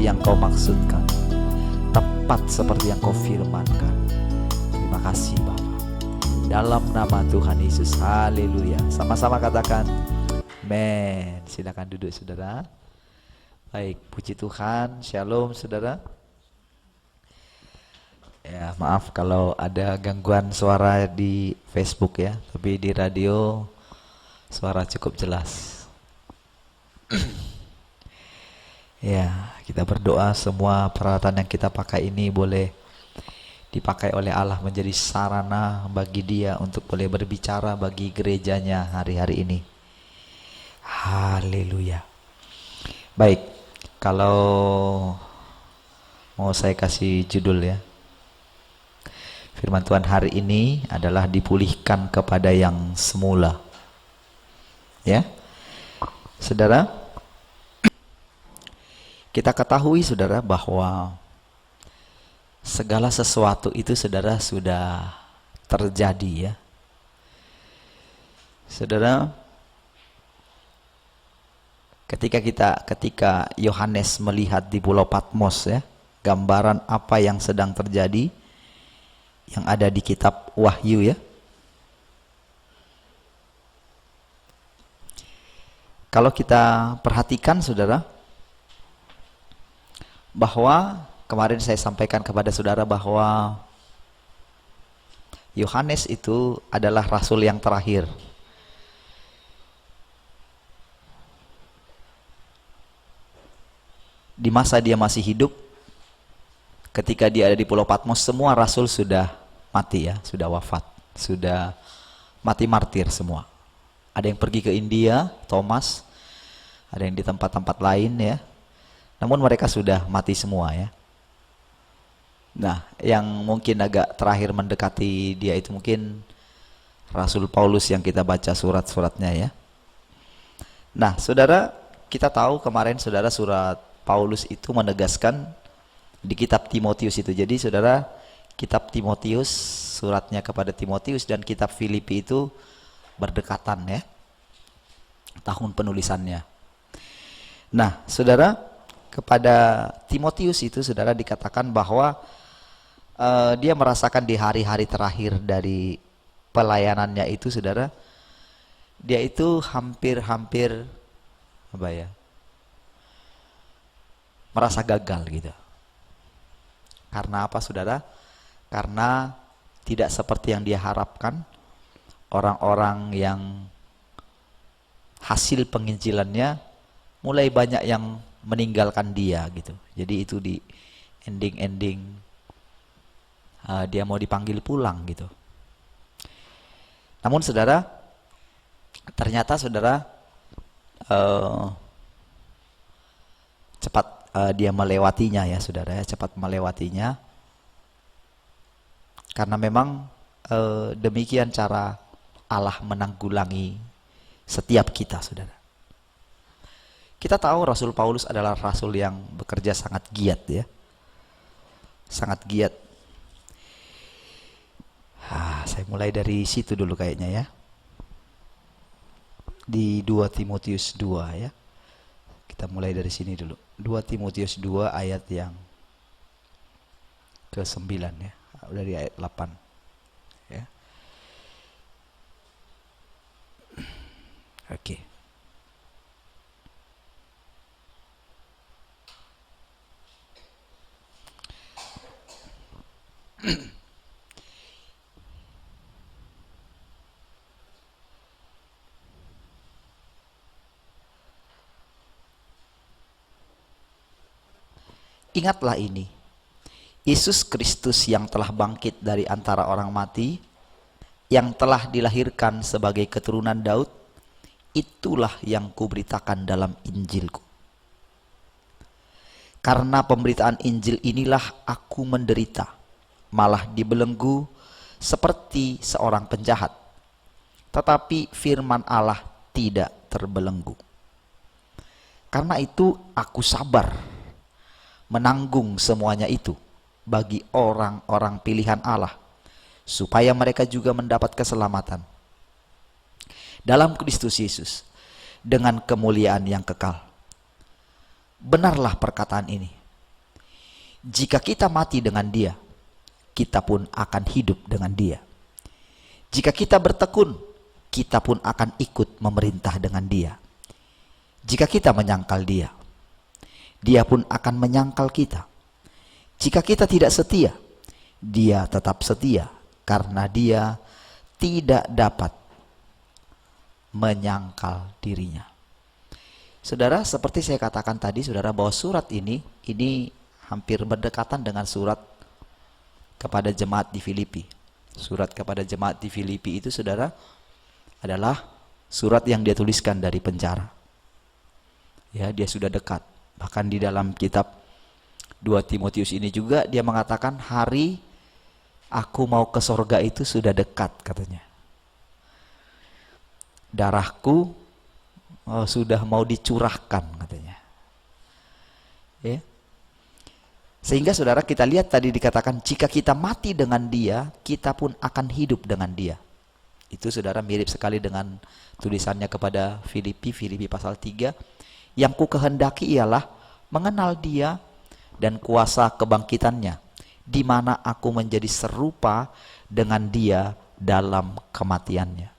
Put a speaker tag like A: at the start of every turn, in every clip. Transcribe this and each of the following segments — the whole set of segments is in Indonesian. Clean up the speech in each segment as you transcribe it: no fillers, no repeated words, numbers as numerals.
A: seperti yang kau maksudkan, tepat seperti yang kau firmankan. Terima kasih Bapa. Dalam nama Tuhan Yesus, haleluya. Sama-sama katakan amin. Silakan duduk saudara. Baik, puji Tuhan. Shalom saudara. Ya, maaf kalau ada gangguan suara di Facebook ya, tapi di radio suara cukup jelas. Ya, kita berdoa semua peralatan yang kita pakai ini boleh dipakai oleh Allah menjadi sarana bagi Dia untuk boleh berbicara bagi gerejanya hari-hari ini. Haleluya. Baik, kalau mau saya kasih judul ya. Firman Tuhan hari ini adalah dipulihkan kepada yang semula. Ya. Saudara, kita ketahui saudara bahwa segala sesuatu itu saudara sudah terjadi ya. Saudara, ketika Yohanes melihat di Pulau Patmos ya, gambaran apa yang sedang terjadi yang ada di kitab Wahyu ya. Kalau kita perhatikan saudara, bahwa kemarin saya sampaikan kepada saudara bahwa Yohanes itu adalah rasul yang terakhir. Di masa dia masih hidup, ketika dia ada di Pulau Patmos, semua rasul sudah mati ya, sudah wafat, sudah mati martir semua. Ada yang pergi ke India, Thomas, ada yang di tempat-tempat lain ya. Namun mereka sudah mati semua ya. Nah, yang mungkin agak terakhir mendekati dia itu mungkin Rasul Paulus yang kita baca surat-suratnya ya. Nah, saudara, kita tahu kemarin saudara surat Paulus itu menegaskan di kitab Timotius itu. Jadi saudara, kitab Timotius, suratnya kepada Timotius dan kitab Filipi itu berdekatan ya, tahun penulisannya. Nah saudara, kepada Timotius itu saudara dikatakan bahwa dia merasakan di hari-hari terakhir dari pelayanannya itu saudara, dia itu hampir apa ya, merasa gagal gitu. Karena apa saudara? Karena tidak seperti yang dia harapkan. Orang-orang yang hasil penginjilannya mulai banyak yang meninggalkan dia gitu. Jadi itu di ending dia mau dipanggil pulang gitu. Namun saudara, ternyata saudara cepat dia melewatinya ya saudara ya, cepat melewatinya. Karena memang demikian cara Allah menanggulangi setiap kita saudara. Kita tahu Rasul Paulus adalah rasul yang bekerja sangat giat ya. Sangat giat. Saya mulai dari situ dulu kayaknya ya. Di 2 Timotius 2 ya. Kita mulai dari sini dulu. 2 Timotius 2 ayat yang ke-9 ya. Dari ayat 8 ya. Oke. Ingatlah ini, Yesus Kristus yang telah bangkit dari antara orang mati, yang telah dilahirkan sebagai keturunan Daud, itulah yang kuberitakan dalam Injilku. Karena pemberitaan Injil inilah aku menderita, malah dibelenggu seperti seorang penjahat. Tetapi firman Allah tidak terbelenggu. Karena itu aku sabar menanggung semuanya itu bagi orang-orang pilihan Allah, supaya mereka juga mendapat keselamatan dalam Kristus Yesus dengan kemuliaan yang kekal. Benarlah perkataan ini, Jika kita mati dengan dia, kita pun akan hidup dengan dia. Jika kita bertekun, kita pun akan ikut memerintah dengan dia. Jika kita menyangkal dia, dia pun akan menyangkal kita. Jika kita tidak setia, dia tetap setia, karena dia tidak dapat menyangkal dirinya. Saudara, seperti saya katakan tadi, saudara, bahwa surat ini hampir berdekatan dengan surat kepada jemaat di Filipi. Surat kepada jemaat di Filipi itu, saudara, adalah surat yang dia tuliskan dari penjara. Ya, dia sudah dekat. Bahkan di dalam kitab 2 Timotius ini juga dia mengatakan, hari aku mau ke sorga itu sudah dekat, katanya. Darahku sudah mau dicurahkan, katanya. Ya. Sehingga saudara, kita lihat tadi dikatakan, jika kita mati dengan dia, kita pun akan hidup dengan dia. Itu saudara mirip sekali dengan tulisannya kepada Filipi pasal 3. Yang ku kehendaki ialah mengenal dia dan kuasa kebangkitannya, di mana aku menjadi serupa dengan dia dalam kematiannya.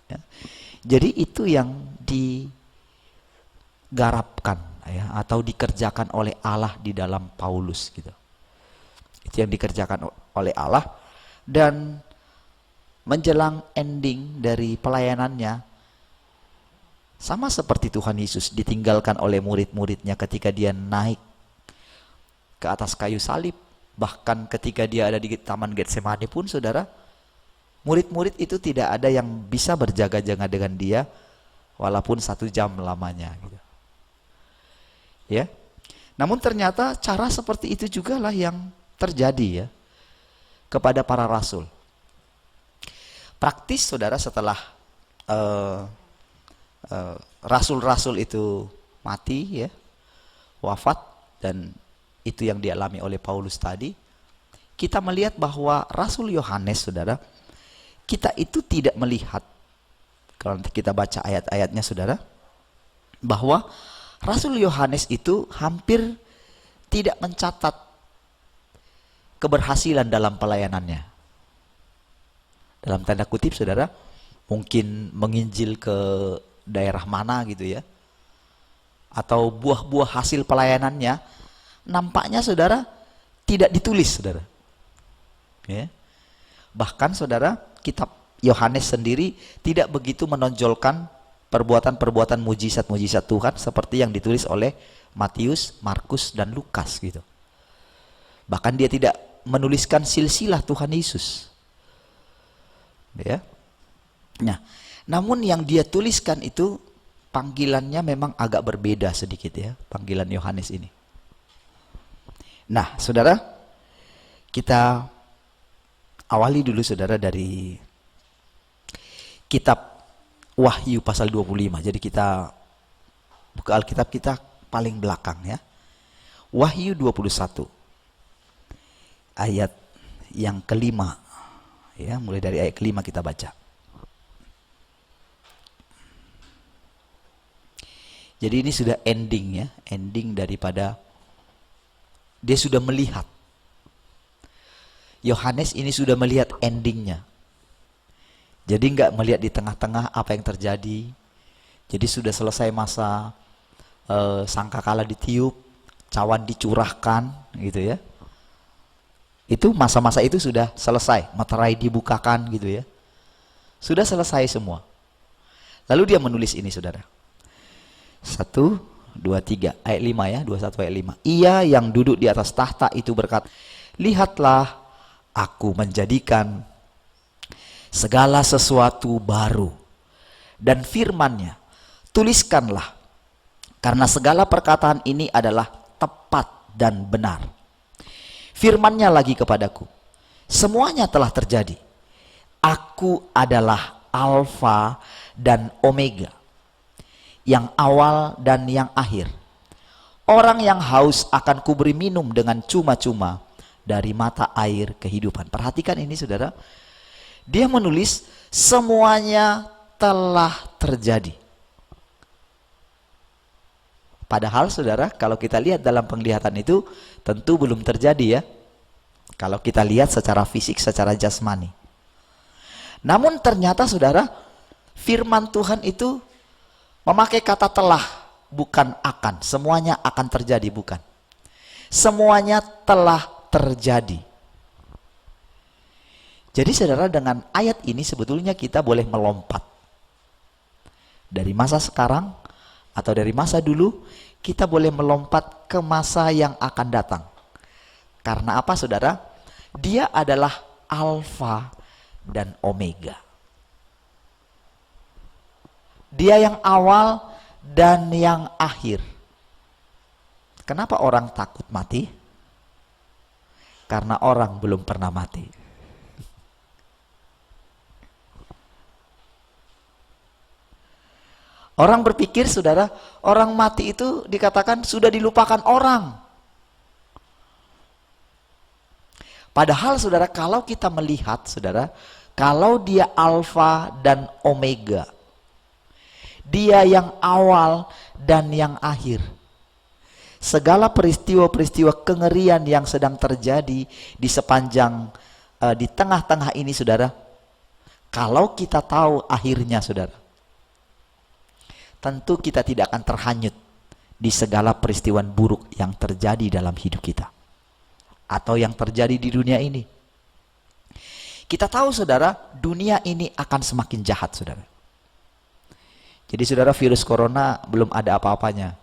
A: Ya. Jadi itu yang digarapkan, ya, atau dikerjakan oleh Allah di dalam Paulus, gitu. Itu yang dikerjakan oleh Allah, dan menjelang ending dari pelayanannya, sama seperti Tuhan Yesus ditinggalkan oleh murid-muridnya ketika dia naik ke atas kayu salib. Bahkan ketika dia ada di Taman Getsemani pun, saudara, murid-murid itu tidak ada yang bisa berjaga-jaga dengan dia walaupun 1 jam lamanya, gitu. Ya. Namun ternyata cara seperti itu juga lah yang terjadi, ya, kepada para rasul. Praktis, saudara, setelah rasul-rasul itu mati, ya, wafat, dan itu yang dialami oleh Paulus tadi, kita melihat bahwa Rasul Yohanes, saudara, kita itu tidak melihat, kalau nanti kita baca ayat-ayatnya, saudara, bahwa Rasul Yohanes itu hampir tidak mencatat keberhasilan dalam pelayanannya. Dalam tanda kutip, saudara, mungkin menginjil ke daerah mana, gitu ya, atau buah-buah hasil pelayanannya, nampaknya, saudara, tidak ditulis, saudara. Ya. Bahkan, saudara, kitab Yohanes sendiri tidak begitu menonjolkan perbuatan-perbuatan mujizat-mujizat Tuhan seperti yang ditulis oleh Matius, Markus, dan Lukas, gitu. Bahkan dia tidak menuliskan silsilah Tuhan Yesus. Ya. Nah, namun yang dia tuliskan itu panggilannya memang agak berbeda sedikit, ya, panggilan Yohanes ini. Nah, saudara, kita awali dulu, saudara, dari kitab Wahyu pasal 25. Jadi kita buka Alkitab kita paling belakang, ya. Wahyu 21. Ayat yang kelima. Ya, mulai dari ayat kelima kita baca. Jadi ini sudah ending, ya, ending daripada dia sudah melihat. Yohanes ini sudah melihat endingnya. Jadi nggak melihat di tengah-tengah apa yang terjadi. Jadi sudah selesai masa sangkakala ditiup, cawan dicurahkan, gitu ya. Itu masa-masa itu sudah selesai, materai dibukakan, gitu ya. Sudah selesai semua. Lalu dia menulis ini, saudara. 1, 2, 3, ayat 5, ya, 21 ayat 5. Ia yang duduk di atas tahta itu berkata, lihatlah, aku menjadikan segala sesuatu baru. Dan firman-Nya, tuliskanlah, karena segala perkataan ini adalah tepat dan benar. Firman-Nya lagi kepadaku, semuanya telah terjadi. Aku adalah Alfa dan Omega, yang awal dan yang akhir. Orang yang haus akan kuberi minum dengan cuma-cuma dari mata air kehidupan. Perhatikan ini, saudara. Dia menulis semuanya telah terjadi. Padahal saudara, kalau kita lihat dalam penglihatan itu tentu belum terjadi ya. Kalau kita lihat secara fisik, secara jasmani. Namun ternyata saudara, firman Tuhan itu memakai kata telah, bukan akan. Semuanya akan terjadi, bukan. Semuanya telah terjadi. Jadi saudara, dengan ayat ini sebetulnya kita boleh melompat. Dari masa sekarang atau dari masa dulu, kita boleh melompat ke masa yang akan datang. Karena apa saudara? Dia adalah Alfa dan Omega. Dia yang awal dan yang akhir. Kenapa orang takut mati? Karena orang belum pernah mati. Orang berpikir saudara, orang mati itu dikatakan sudah dilupakan orang. Padahal saudara, kalau kita melihat saudara, kalau dia Alfa dan Omega, dia yang awal dan yang akhir. Segala peristiwa-peristiwa kengerian yang sedang terjadi di sepanjang, di tengah-tengah ini saudara, kalau kita tahu akhirnya saudara, tentu kita tidak akan terhanyut di segala peristiwa buruk yang terjadi dalam hidup kita. Atau yang terjadi di dunia ini. Kita tahu saudara, dunia ini akan semakin jahat saudara. Jadi saudara, virus corona belum ada apa-apanya.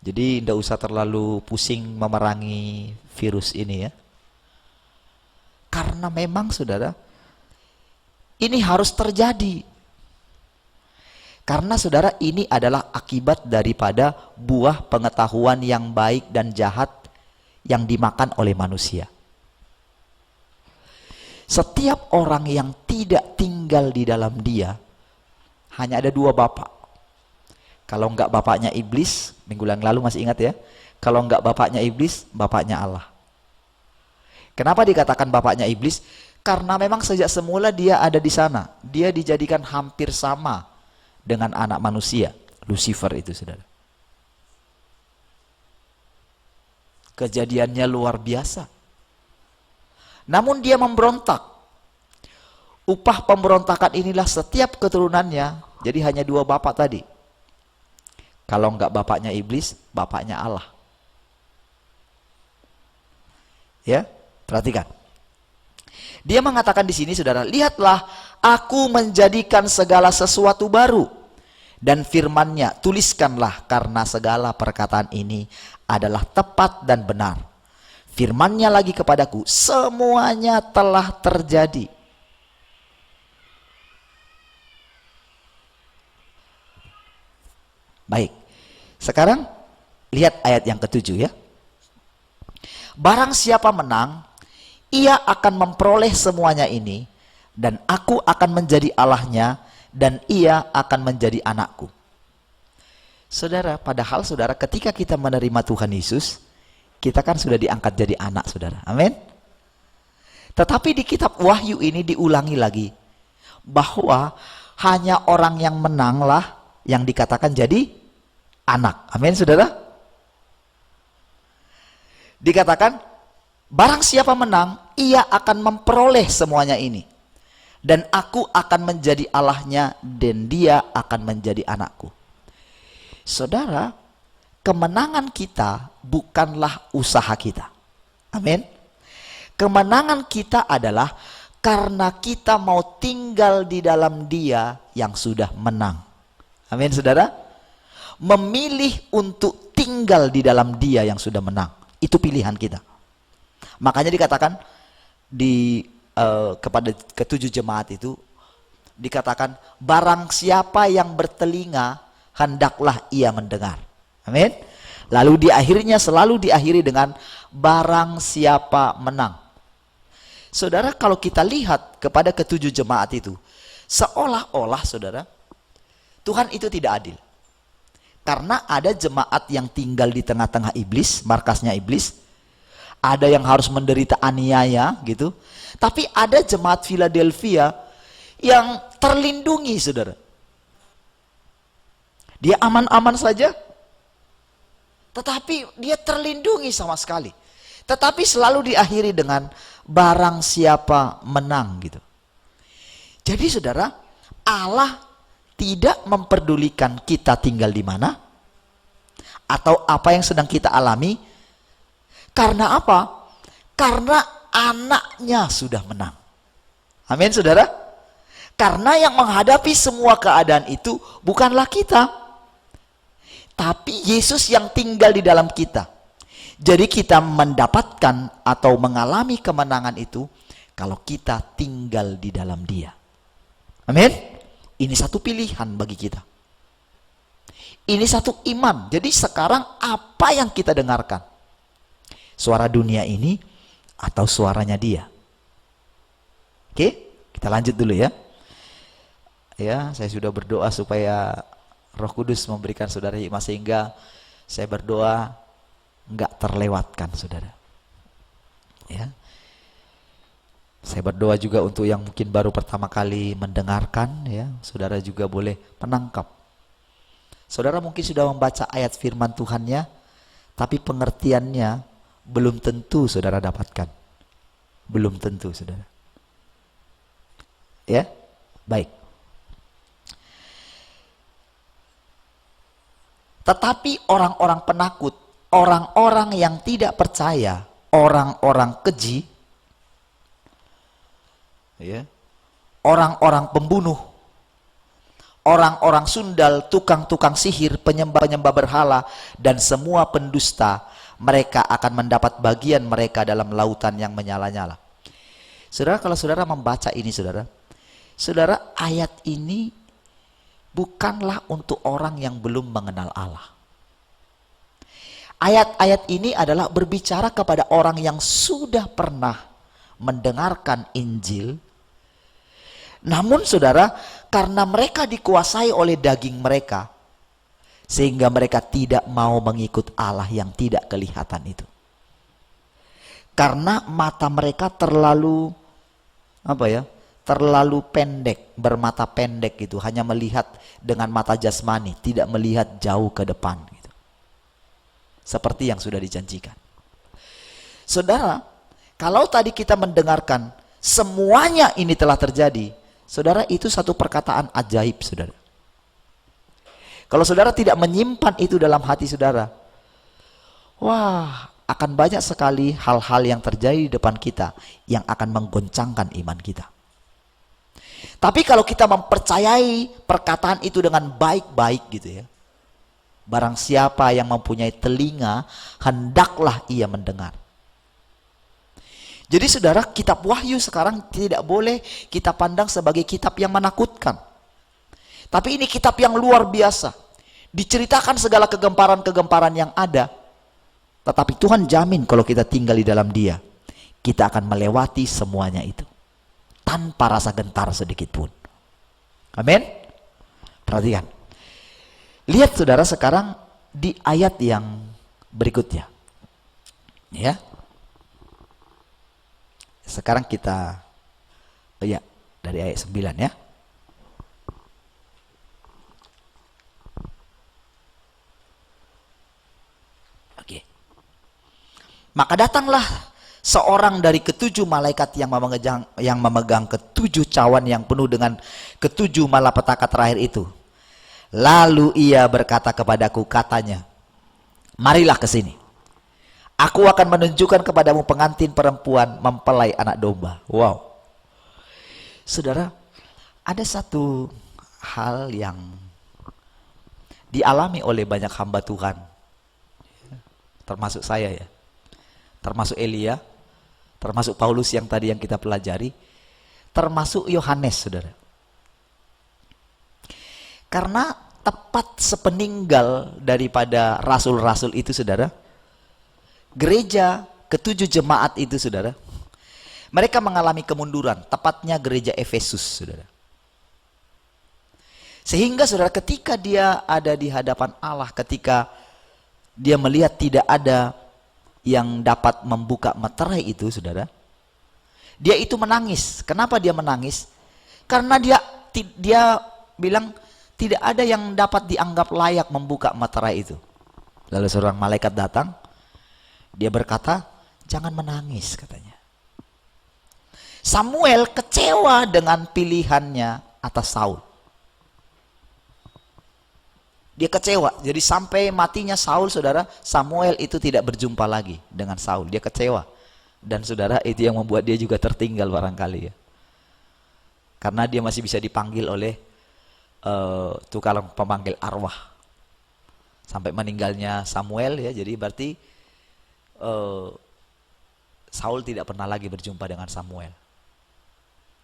A: Jadi tidak usah terlalu pusing memerangi virus ini ya. Karena memang saudara, ini harus terjadi. Karena saudara, ini adalah akibat daripada buah pengetahuan yang baik dan jahat yang dimakan oleh manusia. Setiap orang yang tidak tinggal di dalam dia, hanya ada dua bapak. Kalau enggak bapaknya iblis, minggu yang lalu masih ingat ya. Kalau enggak bapaknya iblis, bapaknya Allah. Kenapa dikatakan bapaknya iblis? Karena memang sejak semula dia ada di sana. Dia dijadikan hampir sama dengan anak manusia, Lucifer itu saudara. Kejadiannya luar biasa. Namun dia memberontak. Upah pemberontakan inilah setiap keturunannya. Jadi hanya dua bapak tadi. Kalau enggak bapaknya iblis, bapaknya Allah. Ya, perhatikan. Dia mengatakan di sini saudara, lihatlah aku menjadikan segala sesuatu baru. Dan firman-Nya, tuliskanlah karena segala perkataan ini adalah tepat dan benar. Firman-Nya lagi kepadaku, semuanya telah terjadi. Baik, sekarang lihat ayat yang ketujuh ya. Barang siapa menang, ia akan memperoleh semuanya ini, dan aku akan menjadi Allahnya, dan ia akan menjadi anakku. Saudara, padahal saudara, ketika kita menerima Tuhan Yesus, kita kan sudah diangkat jadi anak saudara. Amin. Tetapi di kitab Wahyu ini diulangi lagi, bahwa hanya orang yang menanglah yang dikatakan jadi anak. Amin saudara. Dikatakan, barang siapa menang, ia akan memperoleh semuanya ini. Dan aku akan menjadi Allahnya, dan dia akan menjadi anakku. Saudara, kemenangan kita bukanlah usaha kita. Amin. Kemenangan kita adalah karena kita mau tinggal di dalam Dia yang sudah menang. Amin saudara. Memilih untuk tinggal di dalam Dia yang sudah menang. Itu pilihan kita. Makanya dikatakan kepada ketujuh jemaat itu, dikatakan barang siapa yang bertelinga hendaklah ia mendengar. Amin. Lalu selalu diakhiri dengan barang siapa menang. Saudara, kalau kita lihat kepada ketujuh jemaat itu, seolah-olah saudara, Tuhan itu tidak adil. Karena ada jemaat yang tinggal di tengah-tengah iblis, markasnya iblis. Ada yang harus menderita aniaya gitu. Tapi ada jemaat Philadelphia yang terlindungi saudara. Dia aman-aman saja, tetapi dia terlindungi sama sekali. Tetapi selalu diakhiri dengan barang siapa menang gitu. Jadi saudara, Allah tidak memperdulikan kita tinggal di mana atau apa yang sedang kita alami. Karena apa? Karena anaknya sudah menang. Amin saudara. Karena yang menghadapi semua keadaan itu bukanlah kita, tapi Yesus yang tinggal di dalam kita. Jadi kita mendapatkan atau mengalami kemenangan itu kalau kita tinggal di dalam Dia. Amin. Ini satu pilihan bagi kita. Ini satu iman. Jadi sekarang apa yang kita dengarkan? Suara dunia ini atau suaranya Dia? Oke, kita lanjut dulu ya. Ya, saya sudah berdoa supaya Roh Kudus memberikan saudara hikmah, sehingga saya berdoa enggak terlewatkan saudara. Ya. Saya berdoa juga untuk yang mungkin baru pertama kali mendengarkan, ya, saudara juga boleh menangkap. Saudara mungkin sudah membaca ayat firman Tuhannya, tapi pengertiannya belum tentu saudara dapatkan. Belum tentu saudara. Ya, baik. Tetapi orang-orang penakut, orang-orang yang tidak percaya, orang-orang keji, ya, orang-orang pembunuh, orang-orang sundal, tukang-tukang sihir, penyembah-penyembah berhala, dan semua pendusta, mereka akan mendapat bagian mereka dalam lautan yang menyala-nyala. Saudara, kalau saudara membaca ini saudara, ayat ini bukanlah untuk orang yang belum mengenal Allah. Ayat-ayat ini adalah berbicara kepada orang yang sudah pernah mendengarkan Injil. Namun saudara, karena mereka dikuasai oleh daging mereka, sehingga mereka tidak mau mengikut Allah yang tidak kelihatan itu. Karena mata mereka terlalu terlalu pendek, bermata pendek gitu, hanya melihat dengan mata jasmani, tidak melihat jauh ke depan gitu. Seperti yang sudah dijanjikan. Saudara, kalau tadi kita mendengarkan semuanya ini telah terjadi, saudara, itu satu perkataan ajaib saudara. Kalau saudara tidak menyimpan itu dalam hati saudara, wah, akan banyak sekali hal-hal yang terjadi di depan kita yang akan menggoncangkan iman kita. Tapi kalau kita mempercayai perkataan itu dengan baik-baik gitu ya, barang siapa yang mempunyai telinga, hendaklah ia mendengar. Jadi saudara, kitab Wahyu sekarang tidak boleh kita pandang sebagai kitab yang menakutkan. Tapi ini kitab yang luar biasa. Diceritakan segala kegemparan-kegemparan yang ada. Tetapi Tuhan jamin kalau kita tinggal di dalam Dia, kita akan melewati semuanya itu tanpa rasa gentar sedikit pun. Amin. Perhatikan. Lihat saudara sekarang di ayat yang berikutnya. Ya. Sekarang kita dari ayat 9 ya. Oke. Maka datanglah seorang dari ketujuh malaikat yang memegang ketujuh cawan yang penuh dengan ketujuh malapetaka terakhir itu. Lalu ia berkata kepadaku, katanya, marilah ke sini. Aku akan menunjukkan kepadamu pengantin perempuan mempelai anak domba. Wow. Saudara, ada satu hal yang dialami oleh banyak hamba Tuhan, termasuk saya ya, termasuk Elia, termasuk Paulus yang tadi yang kita pelajari, termasuk Yohanes saudara. Karena tepat sepeninggal daripada rasul-rasul itu saudara, gereja ketujuh jemaat itu saudara, mereka mengalami kemunduran, tepatnya gereja Efesus saudara. Sehingga saudara, ketika dia ada di hadapan Allah, ketika dia melihat tidak ada yang dapat membuka meterai itu saudara, dia itu menangis. Kenapa dia menangis? Karena dia bilang, tidak ada yang dapat dianggap layak membuka meterai itu. Lalu seorang malaikat datang, dia berkata, jangan menangis katanya. Samuel kecewa dengan pilihannya atas Saul. Dia kecewa, jadi sampai matinya Saul, saudara, Samuel itu tidak berjumpa lagi dengan Saul. Dia kecewa. Dan saudara, itu yang membuat dia juga tertinggal barangkali ya. Karena dia masih bisa dipanggil oleh tukang pemanggil arwah. Sampai meninggalnya Samuel ya, jadi berarti Saul tidak pernah lagi berjumpa dengan Samuel.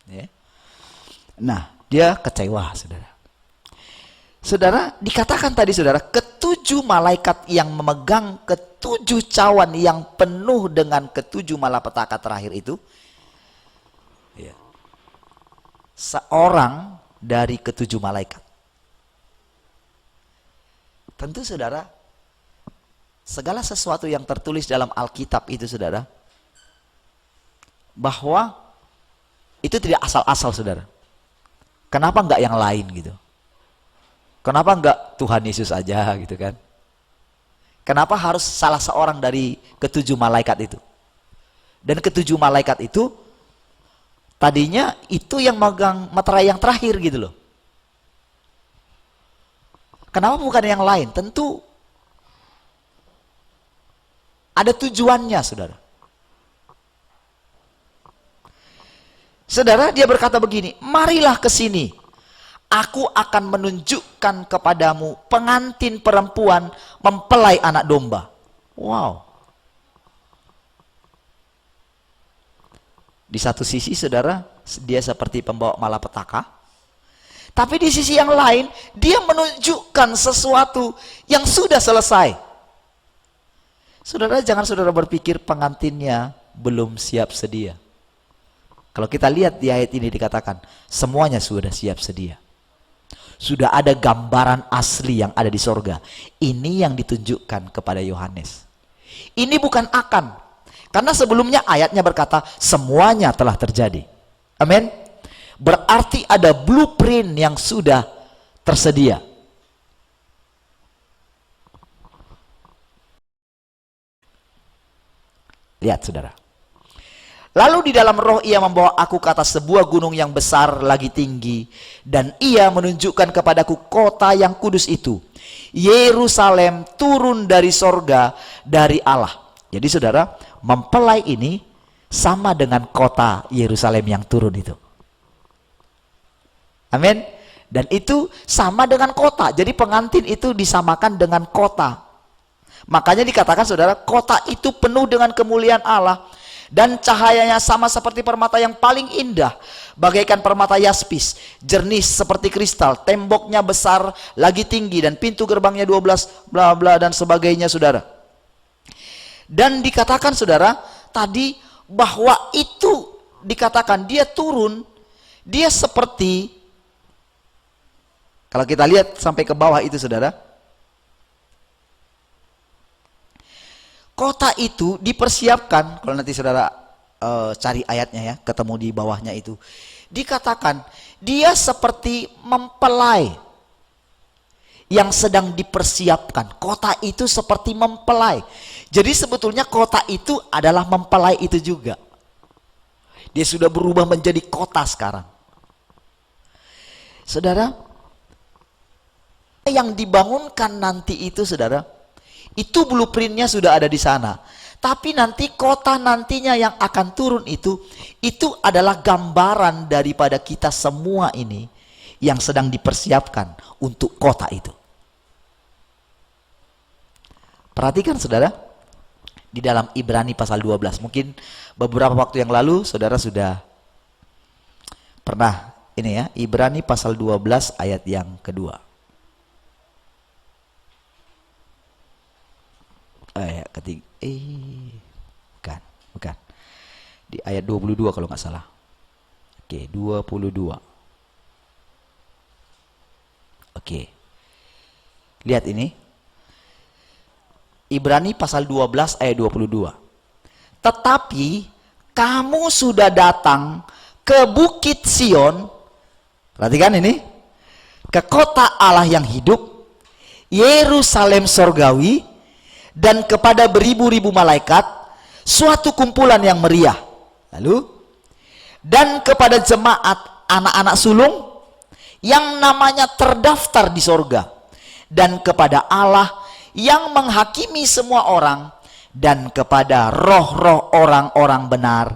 A: Ya. Nah, dia kecewa, saudara. Saudara, dikatakan tadi saudara, ketujuh malaikat yang memegang ketujuh cawan yang penuh dengan ketujuh malapetaka terakhir itu, ya, seorang dari ketujuh malaikat. Tentu saudara, segala sesuatu yang tertulis dalam Alkitab itu saudara, bahwa itu tidak asal-asal saudara. Kenapa enggak yang lain gitu? Kenapa enggak Tuhan Yesus aja gitu kan? Kenapa harus salah seorang dari ketujuh malaikat itu? Dan ketujuh malaikat itu tadinya itu yang megang meterai yang terakhir gitu loh. Kenapa bukan yang lain? Tentu ada tujuannya, saudara. Saudara, dia berkata begini, marilah ke sini. Aku akan menunjukkan kepadamu pengantin perempuan mempelai anak domba. Wow. Di satu sisi, saudara, dia seperti pembawa malapetaka. Tapi di sisi yang lain, dia menunjukkan sesuatu yang sudah selesai. Saudara, jangan saudara berpikir pengantinnya belum siap sedia. Kalau kita lihat di ayat ini dikatakan, semuanya sudah siap sedia. Sudah ada gambaran asli yang ada di sorga. Ini yang ditunjukkan kepada Yohanes. Ini bukan akan. Karena sebelumnya ayatnya berkata, semuanya telah terjadi. Amin. Berarti ada blueprint yang sudah tersedia. Lihat saudara. Lalu di dalam roh ia membawa aku ke atas sebuah gunung yang besar lagi tinggi. Dan ia menunjukkan kepadaku kota yang kudus itu. Yerusalem turun dari sorga dari Allah. Jadi saudara, mempelai ini sama dengan kota Yerusalem yang turun itu. Amin. Dan itu sama dengan kota. Jadi pengantin itu disamakan dengan kota. Makanya dikatakan saudara, kota itu penuh dengan kemuliaan Allah. Dan cahayanya sama seperti permata yang paling indah. Bagaikan permata yaspis. Jernih seperti kristal. Temboknya besar lagi tinggi. Dan pintu gerbangnya 12 bla bla dan sebagainya saudara. Dan dikatakan saudara, tadi bahwa itu dikatakan dia turun. Dia seperti, kalau kita lihat sampai ke bawah itu saudara, kota itu dipersiapkan. Kalau nanti saudara cari ayatnya ya, ketemu di bawahnya itu, dikatakan dia seperti mempelai yang sedang dipersiapkan. Kota itu seperti mempelai. Jadi sebetulnya kota itu adalah mempelai itu juga. Dia sudah berubah menjadi kota sekarang. Saudara, yang dibangunkan nanti itu saudara, itu blueprintnya sudah ada di sana. Tapi nanti kota nantinya yang akan turun itu adalah gambaran daripada kita semua ini yang sedang dipersiapkan untuk kota itu. Perhatikan saudara, di dalam Ibrani pasal 12, mungkin beberapa waktu yang lalu saudara sudah pernah ini ya, Ibrani pasal 12 ayat yang kedua. Ayat ketiga, bukan. Di ayat 22 kalau nggak salah. Oke, 22. Oke. Lihat ini. Ibrani pasal 12 ayat 22. Tetapi kamu sudah datang ke Bukit Sion. Perhatikan ini. ke kota Allah yang hidup, Yerusalem sorgawi, dan kepada beribu-ribu malaikat, suatu kumpulan yang meriah. Lalu, dan kepada jemaat anak-anak sulung yang namanya terdaftar di sorga, dan kepada Allah yang menghakimi semua orang, dan kepada roh-roh orang-orang benar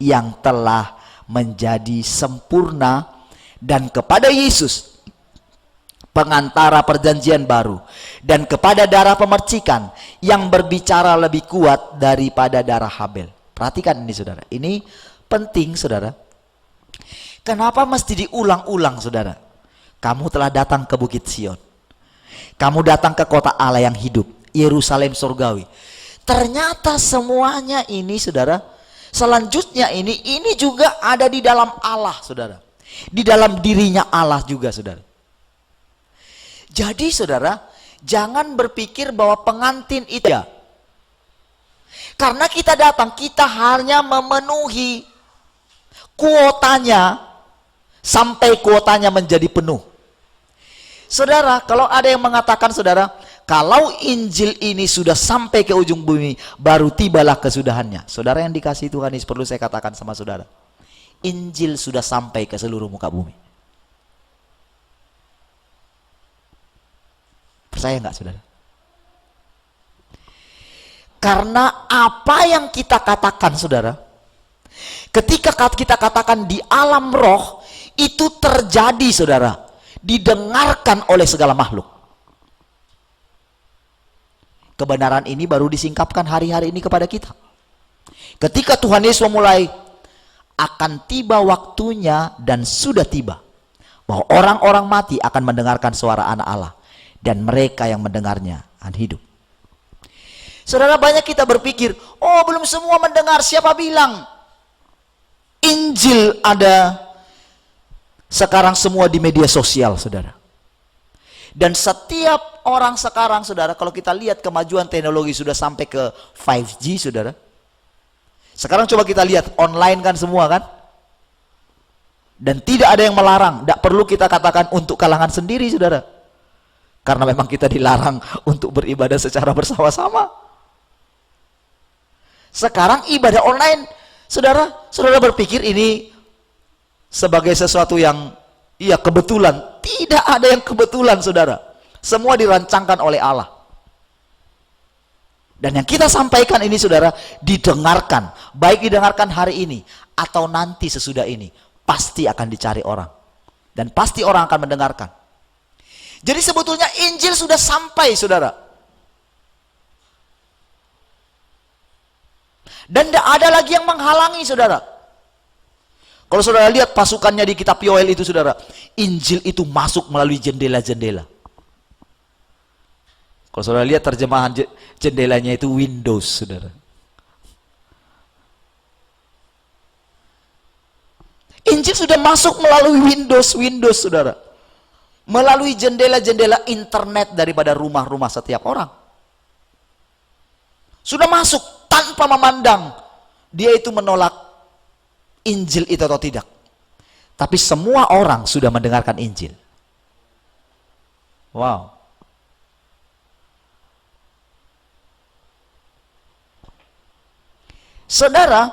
A: yang telah menjadi sempurna, dan kepada Yesus pengantara perjanjian baru, dan kepada darah pemercikan yang berbicara lebih kuat daripada darah Habel. Perhatikan ini saudara, ini penting saudara. Kenapa mesti diulang-ulang saudara? Kamu telah datang ke Bukit Sion, kamu datang ke kota Allah yang hidup, Yerusalem surgawi. Ternyata semuanya ini saudara, selanjutnya ini juga ada di dalam Allah saudara, di dalam dirinya Allah juga saudara. Jadi saudara, jangan berpikir bahwa pengantin itu ya, karena kita datang, kita hanya memenuhi kuotanya sampai kuotanya menjadi penuh. Saudara, kalau ada yang mengatakan saudara, kalau Injil ini sudah sampai ke ujung bumi, baru tibalah kesudahannya. Saudara yang dikasihi Tuhan, ini perlu saya katakan sama saudara, Injil sudah sampai ke seluruh muka bumi. Percaya nggak saudara? Karena apa yang kita katakan saudara, ketika kita katakan di alam roh, itu terjadi saudara, didengarkan oleh segala makhluk. Kebenaran ini baru disingkapkan hari-hari ini kepada kita. Ketika Tuhan Yesus memulai, akan tiba waktunya dan sudah tiba, bahwa orang-orang mati akan mendengarkan suara anak Allah, dan mereka yang mendengarnya akan hidup. Saudara, banyak kita berpikir, oh belum semua mendengar. Siapa bilang Injil ada sekarang semua di media sosial saudara? Dan setiap orang sekarang saudara, kalau kita lihat kemajuan teknologi sudah sampai ke 5G saudara. Sekarang coba kita lihat, online kan semua kan? Dan tidak ada yang melarang, tidak perlu kita katakan untuk kalangan sendiri saudara. Karena memang kita dilarang untuk beribadah secara bersama-sama. Sekarang ibadah online, saudara berpikir ini sebagai sesuatu yang iya kebetulan. Tidak ada yang kebetulan saudara, semua dirancangkan oleh Allah. Dan yang kita sampaikan ini saudara, didengarkan, baik didengarkan hari ini atau nanti sesudah ini, pasti akan dicari orang, dan pasti orang akan mendengarkan. Jadi sebetulnya Injil sudah sampai saudara, dan tidak ada lagi yang menghalangi saudara. Kalau saudara lihat pasukannya di kitab Yoel itu saudara, Injil itu masuk melalui jendela-jendela. Kalau saudara lihat terjemahan jendelanya itu Windows saudara. Injil sudah masuk melalui Windows saudara, melalui jendela-jendela internet daripada rumah-rumah setiap orang. Sudah masuk tanpa memandang dia itu menolak Injil itu atau tidak. Tapi semua orang sudah mendengarkan Injil. Wow. Saudara,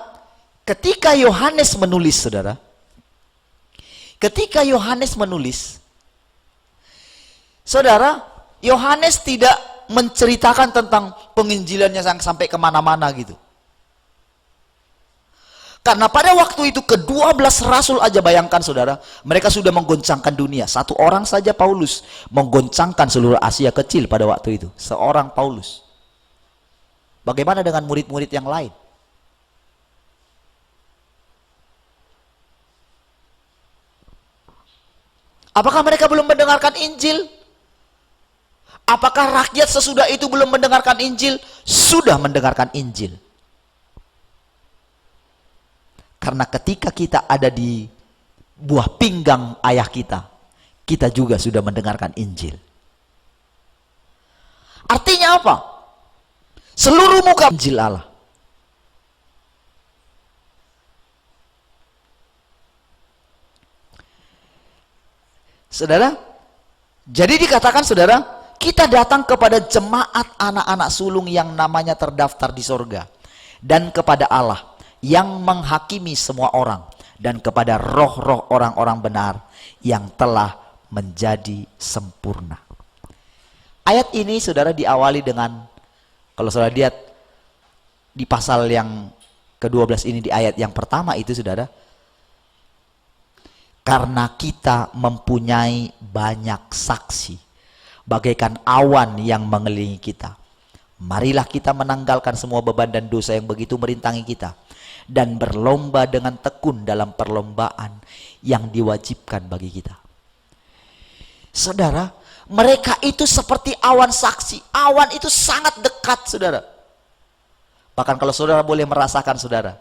A: ketika Yohanes menulis saudara, saudara, Yohanes tidak menceritakan tentang penginjilannya sampai kemana-mana gitu. Karena pada waktu itu ke-12 rasul aja, bayangkan saudara, mereka sudah menggoncangkan dunia. Satu orang saja Paulus menggoncangkan seluruh Asia kecil pada waktu itu. Seorang Paulus. Bagaimana dengan murid-murid yang lain? Apakah mereka belum mendengarkan Injil? Apakah rakyat sesudah itu belum mendengarkan Injil? Sudah mendengarkan Injil. Karena ketika kita ada di buah pinggang ayah kita, kita juga sudah mendengarkan Injil. Artinya apa? Seluruh muka Injil Allah. Saudara, Jadi dikatakan saudara, kita datang kepada jemaat anak-anak sulung yang namanya terdaftar di sorga, dan kepada Allah yang menghakimi semua orang, dan kepada roh-roh orang-orang benar yang telah menjadi sempurna. Ayat ini saudara diawali dengan, kalau saudara lihat di pasal yang ke-12 ini, di ayat yang pertama itu saudara, karena kita mempunyai banyak saksi bagaikan awan yang mengelilingi kita, marilah kita menanggalkan semua beban dan dosa yang begitu merintangi kita, dan berlomba dengan tekun dalam perlombaan yang diwajibkan bagi kita. Saudara, mereka itu seperti awan saksi. Awan itu sangat dekat saudara. Bahkan kalau saudara boleh merasakan saudara,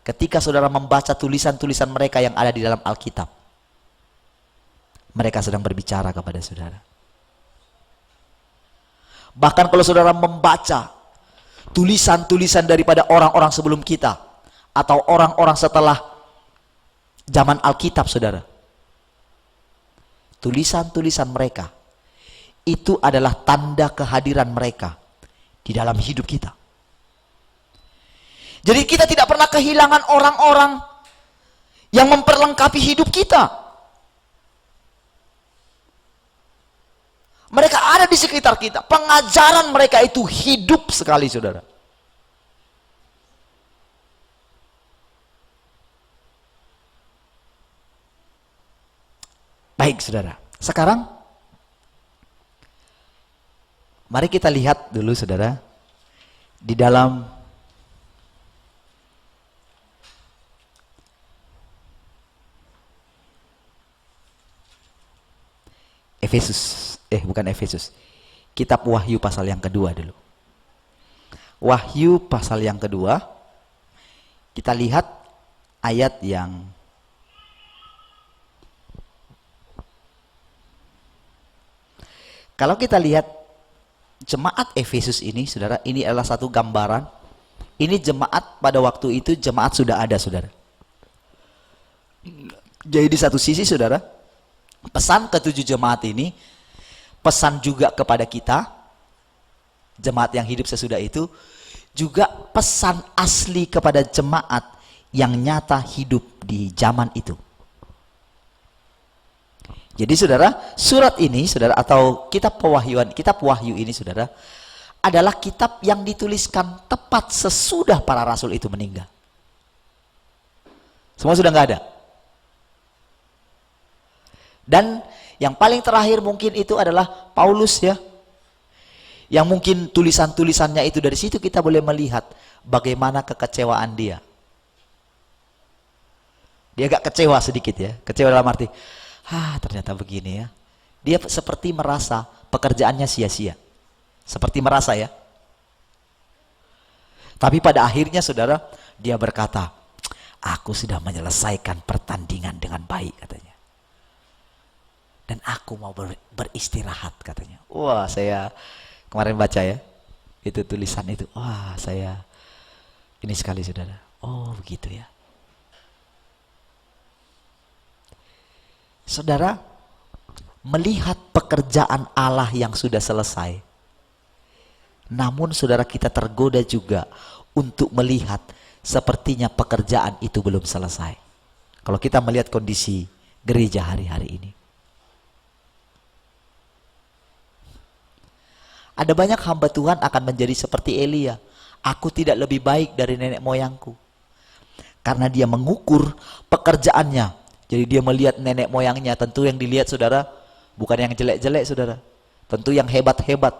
A: ketika saudara membaca tulisan-tulisan mereka yang ada di dalam Alkitab, mereka sedang berbicara kepada saudara. Bahkan kalau saudara membaca tulisan-tulisan daripada orang-orang sebelum kita, atau orang-orang setelah zaman Alkitab saudara, tulisan-tulisan mereka itu adalah tanda kehadiran mereka di dalam hidup kita. Jadi kita tidak pernah kehilangan orang-orang yang memperlengkapi hidup kita. Mereka ada di sekitar kita. Pengajaran mereka itu hidup sekali saudara. Baik saudara, sekarang mari kita lihat dulu saudara, di dalam Kitab Wahyu pasal yang kedua dulu. Wahyu pasal yang kedua, kita lihat ayat yang kalau kita lihat jemaat Efesus ini saudara, ini adalah satu gambaran. Ini jemaat pada waktu itu, jemaat sudah ada saudara. Jadi di satu sisi saudara, pesan ketujuh jemaat ini, pesan juga kepada kita, jemaat yang hidup sesudah itu, juga pesan asli kepada jemaat yang nyata hidup di zaman itu. Jadi saudara, surat ini saudara, atau kitab pewahyuan, kitab Wahyu ini saudara, adalah kitab yang dituliskan tepat sesudah para rasul itu meninggal. Semua sudah nggak ada. Dan yang paling terakhir mungkin itu adalah Paulus ya, yang mungkin tulisan-tulisannya itu, dari situ kita boleh melihat bagaimana kekecewaan dia. Dia agak kecewa sedikit ya, kecewa dalam arti, ternyata begini ya. Dia seperti merasa pekerjaannya sia-sia, seperti merasa ya. Tapi pada akhirnya saudara, dia berkata, aku sudah menyelesaikan pertandingan dengan baik katanya. Dan aku mau beristirahat katanya. Wah, saya kemarin baca ya, itu tulisan itu. Wah, saya ini sekali saudara. Oh begitu ya. Saudara, melihat pekerjaan Allah yang sudah selesai, namun saudara kita tergoda juga untuk melihat sepertinya pekerjaan itu belum selesai. Kalau kita melihat kondisi gereja hari-hari ini, ada banyak hamba Tuhan akan menjadi seperti Elia. Aku tidak lebih baik dari nenek moyangku. Karena dia mengukur pekerjaannya. Jadi dia melihat nenek moyangnya. Tentu yang dilihat saudara, bukan yang jelek-jelek saudara. Tentu yang hebat-hebat.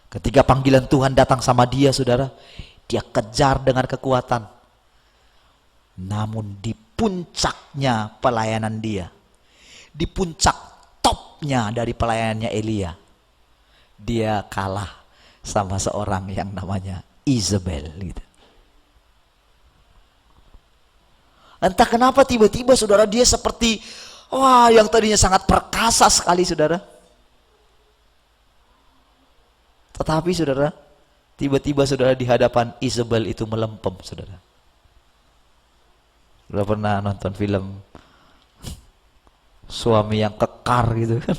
A: Ketika panggilan Tuhan datang sama dia saudara, dia kejar dengan kekuatan. Namun di puncaknya pelayanan dia, di puncak topnya dari pelayanannya Elia, dia kalah sama seorang yang namanya Isabel gitu. Entah kenapa tiba-tiba saudara dia seperti, wah, yang tadinya sangat perkasa sekali saudara, tetapi saudara, tiba-tiba saudara di hadapan Isabel itu melempem saudara. Saudara pernah nonton film Suami yang kekar gitu kan.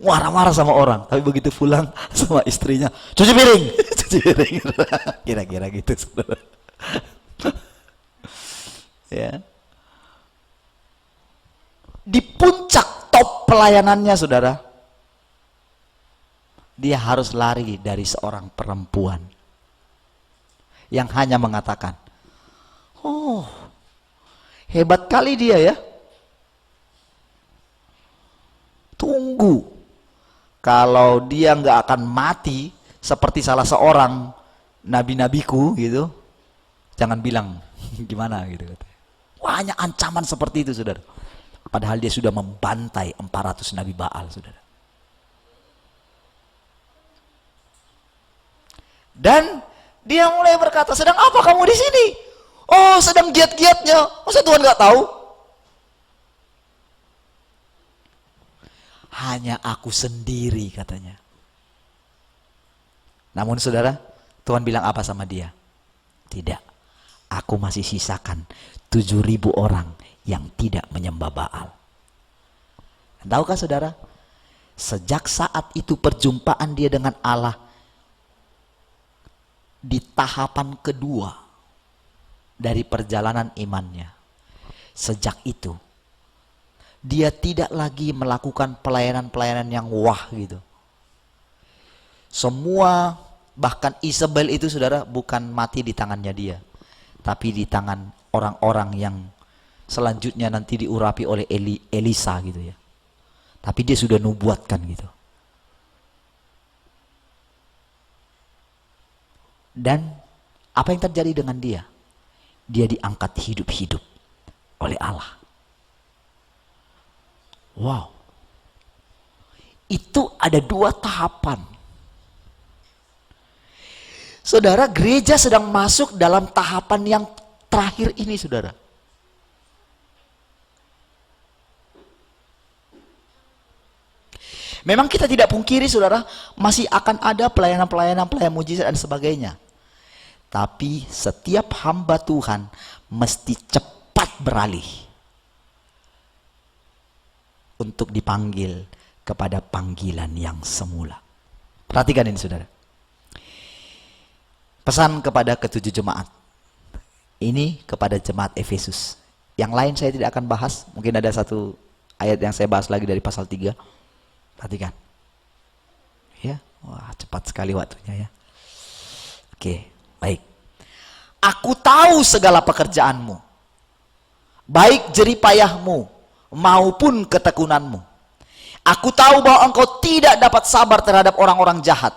A: Marah-marah sama orang, tapi begitu pulang sama istrinya, cuci piring, cuci piring. Kira-kira gitu, saudara. Ya. Di puncak top pelayanannya, saudara, dia harus lari dari seorang perempuan yang hanya mengatakan, oh, hebat kali dia ya. Tunggu, kalau dia nggak akan mati seperti salah seorang nabi-nabiku gitu, jangan bilang gimana gitu. Wah, hanya ancaman seperti itu, saudara. Padahal dia sudah membantai 400 nabi Baal, saudara. Dan dia mulai berkata, sedang apa kamu di sini? Oh, sedang giat-giatnya. Masa Tuhan nggak tahu? Hanya aku sendiri, katanya. Namun saudara, Tuhan bilang apa sama dia? Tidak, aku masih sisakan 7.000 orang yang tidak menyembah Baal. Dan tahukah saudara, sejak saat itu perjumpaan dia dengan Allah di tahapan kedua dari perjalanan imannya. Sejak itu dia tidak lagi melakukan pelayanan-pelayanan yang wah gitu. Semua, bahkan Isabel itu, saudara, bukan mati di tangannya dia, tapi di tangan orang-orang yang selanjutnya nanti diurapi oleh Elisa gitu ya. Tapi dia sudah nubuatkan gitu. Dan apa yang terjadi dengan dia? Dia diangkat hidup-hidup oleh Allah. Wow, itu ada 2 tahapan. Saudara, gereja sedang masuk dalam tahapan yang terakhir ini, saudara. Memang kita tidak pungkiri, saudara, masih akan ada pelayanan-pelayanan mujizat dan sebagainya. Tapi setiap hamba Tuhan mesti cepat beralih untuk dipanggil kepada panggilan yang semula. Perhatikan ini, saudara. Pesan kepada ke-7 jemaat. Ini kepada jemaat Efesus. Yang lain saya tidak akan bahas. Mungkin ada satu ayat yang saya bahas lagi dari pasal 3. Perhatikan. Ya, wah, cepat sekali waktunya ya. Oke, baik. Aku tahu segala pekerjaanmu, baik jeripayahmu maupun ketekunanmu. Aku tahu bahwa engkau tidak dapat sabar terhadap orang-orang jahat,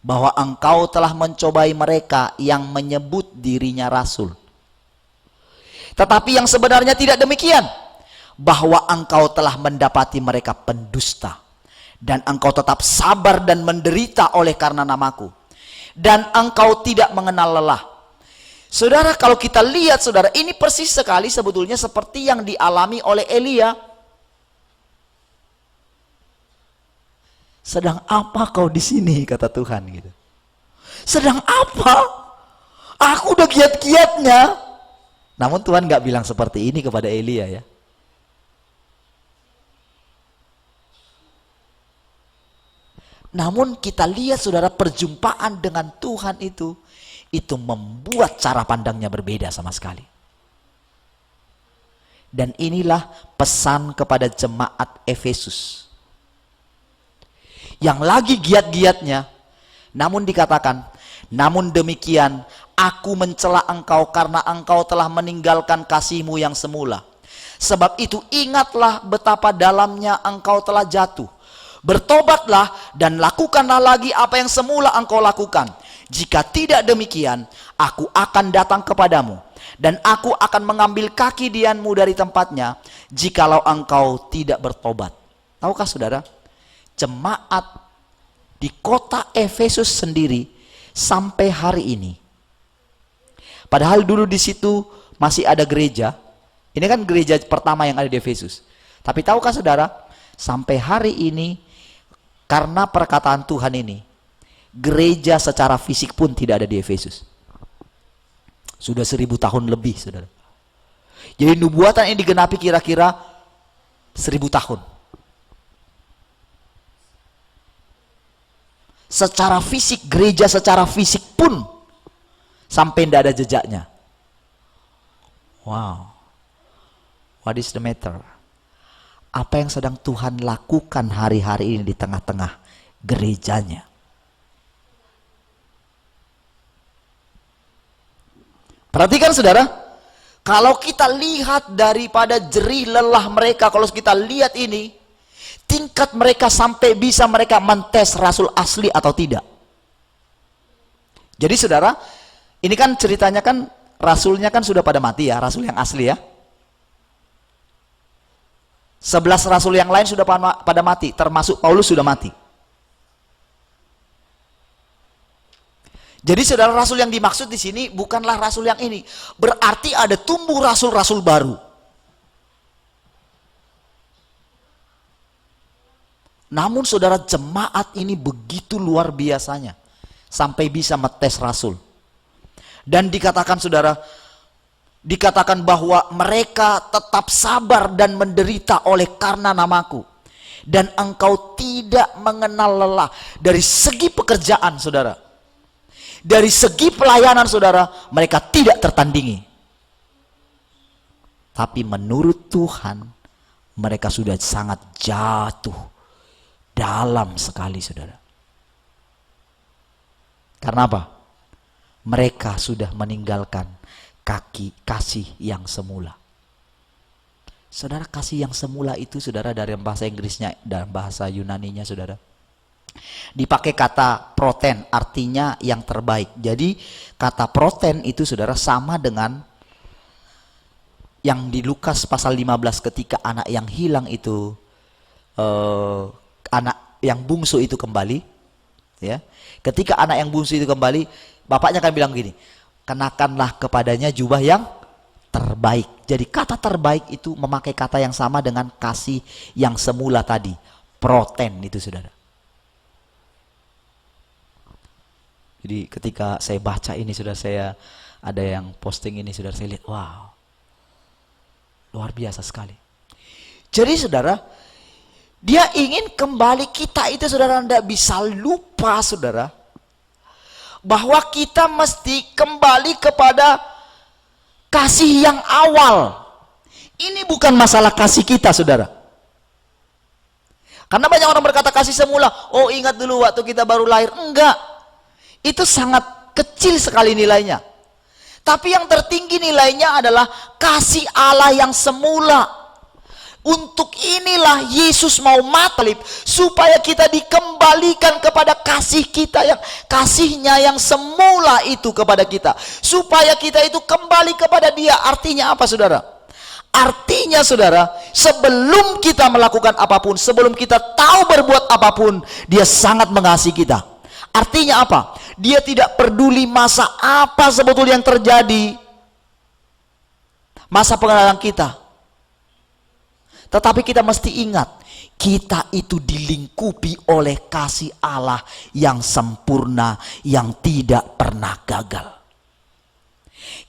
A: bahwa engkau telah mencobai mereka yang menyebut dirinya rasul. Tetapi yang sebenarnya tidak demikian, bahwa engkau telah mendapati mereka pendusta, dan engkau tetap sabar dan menderita oleh karena namaku, dan engkau tidak mengenal lelah. Saudara, kalau kita lihat, saudara, ini persis sekali sebetulnya seperti yang dialami oleh Elia. Sedang apa kau di sini, kata Tuhan gitu. Sedang apa? Aku udah giat-giatnya. Namun Tuhan nggak bilang seperti ini kepada Elia ya. Namun kita lihat, saudara, perjumpaan dengan Tuhan itu membuat cara pandangnya berbeda sama sekali. Dan inilah pesan kepada jemaat Efesus yang lagi giat-giatnya, namun dikatakan, namun demikian aku mencela engkau karena engkau telah meninggalkan kasihmu yang semula. Sebab itu ingatlah betapa dalamnya engkau telah jatuh. Bertobatlah dan lakukanlah lagi apa yang semula engkau lakukan. Jika tidak demikian, aku akan datang kepadamu, dan aku akan mengambil kaki dianmu dari tempatnya, jikalau engkau tidak bertobat. Tahukah saudara, jemaat di kota Efesus sendiri sampai hari ini, padahal dulu di situ masih ada gereja, ini kan gereja pertama yang ada di Efesus. Tapi tahukah saudara, sampai hari ini, karena perkataan Tuhan ini, gereja secara fisik pun tidak ada di Efesus. Sudah 1000 tahun lebih, saudara. Jadi nubuatan ini digenapi kira-kira 1000 tahun. Secara fisik, gereja secara fisik pun sampai tidak ada jejaknya. Wow. What is the matter? Apa yang sedang Tuhan lakukan hari-hari ini di tengah-tengah gerejanya? Perhatikan saudara, kalau kita lihat daripada jerih lelah mereka, kalau kita lihat ini, tingkat mereka sampai bisa mereka mentes rasul asli atau tidak. Jadi saudara, ini kan ceritanya kan rasulnya kan sudah pada mati ya, rasul yang asli ya. 11 rasul yang lain sudah pada mati, termasuk Paulus sudah mati. Jadi saudara, rasul yang dimaksud di sini bukanlah rasul yang ini. Berarti ada tumbuh rasul-rasul baru. Namun saudara, jemaat ini begitu luar biasanya sampai bisa metes rasul. Dan dikatakan saudara, dikatakan bahwa mereka tetap sabar dan menderita oleh karena namaku. Dan engkau tidak mengenal lelah. Dari segi pekerjaan saudara, dari segi pelayanan saudara, mereka tidak tertandingi. Tapi menurut Tuhan, mereka sudah sangat jatuh dalam sekali saudara. Karena apa? Mereka sudah meninggalkan kasih yang semula. Saudara, kasih yang semula itu saudara, dari bahasa Inggrisnya dan bahasa Yunaninya saudara, dipakai kata proten, artinya yang terbaik. Jadi kata proten itu saudara sama dengan yang di Lukas pasal 15 ketika anak yang hilang itu, anak yang bungsu itu kembali ya. Ketika anak yang bungsu itu kembali, bapaknya kan bilang gini, kenakanlah kepadanya jubah yang terbaik. Jadi kata terbaik itu memakai kata yang sama dengan kasih yang semula tadi, proten itu saudara. Jadi ketika saya baca ini sudah, saya ada yang posting ini sudah, saya lihat, wow, luar biasa sekali. Jadi saudara, dia ingin kembali kita itu saudara, tidak bisa lupa saudara, bahwa kita mesti kembali kepada kasih yang awal. Ini bukan masalah kasih kita saudara. Karena banyak orang berkata kasih semula, oh ingat dulu waktu kita baru lahir. Enggak. Itu sangat kecil sekali nilainya. Tapi yang tertinggi nilainya adalah kasih Allah yang semula. Untuk inilah Yesus mau mati, supaya kita dikembalikan kepada kasih kita, yang kasihnya yang semula itu kepada kita, supaya kita itu kembali kepada Dia. Artinya apa saudara? Artinya saudara, sebelum kita melakukan apapun, sebelum kita tahu berbuat apapun, Dia sangat mengasihi kita. Artinya apa? Dia tidak peduli masa apa sebetulnya yang terjadi, masa pengenalan kita. Tetapi kita mesti ingat, kita itu dilingkupi oleh kasih Allah yang sempurna, yang tidak pernah gagal.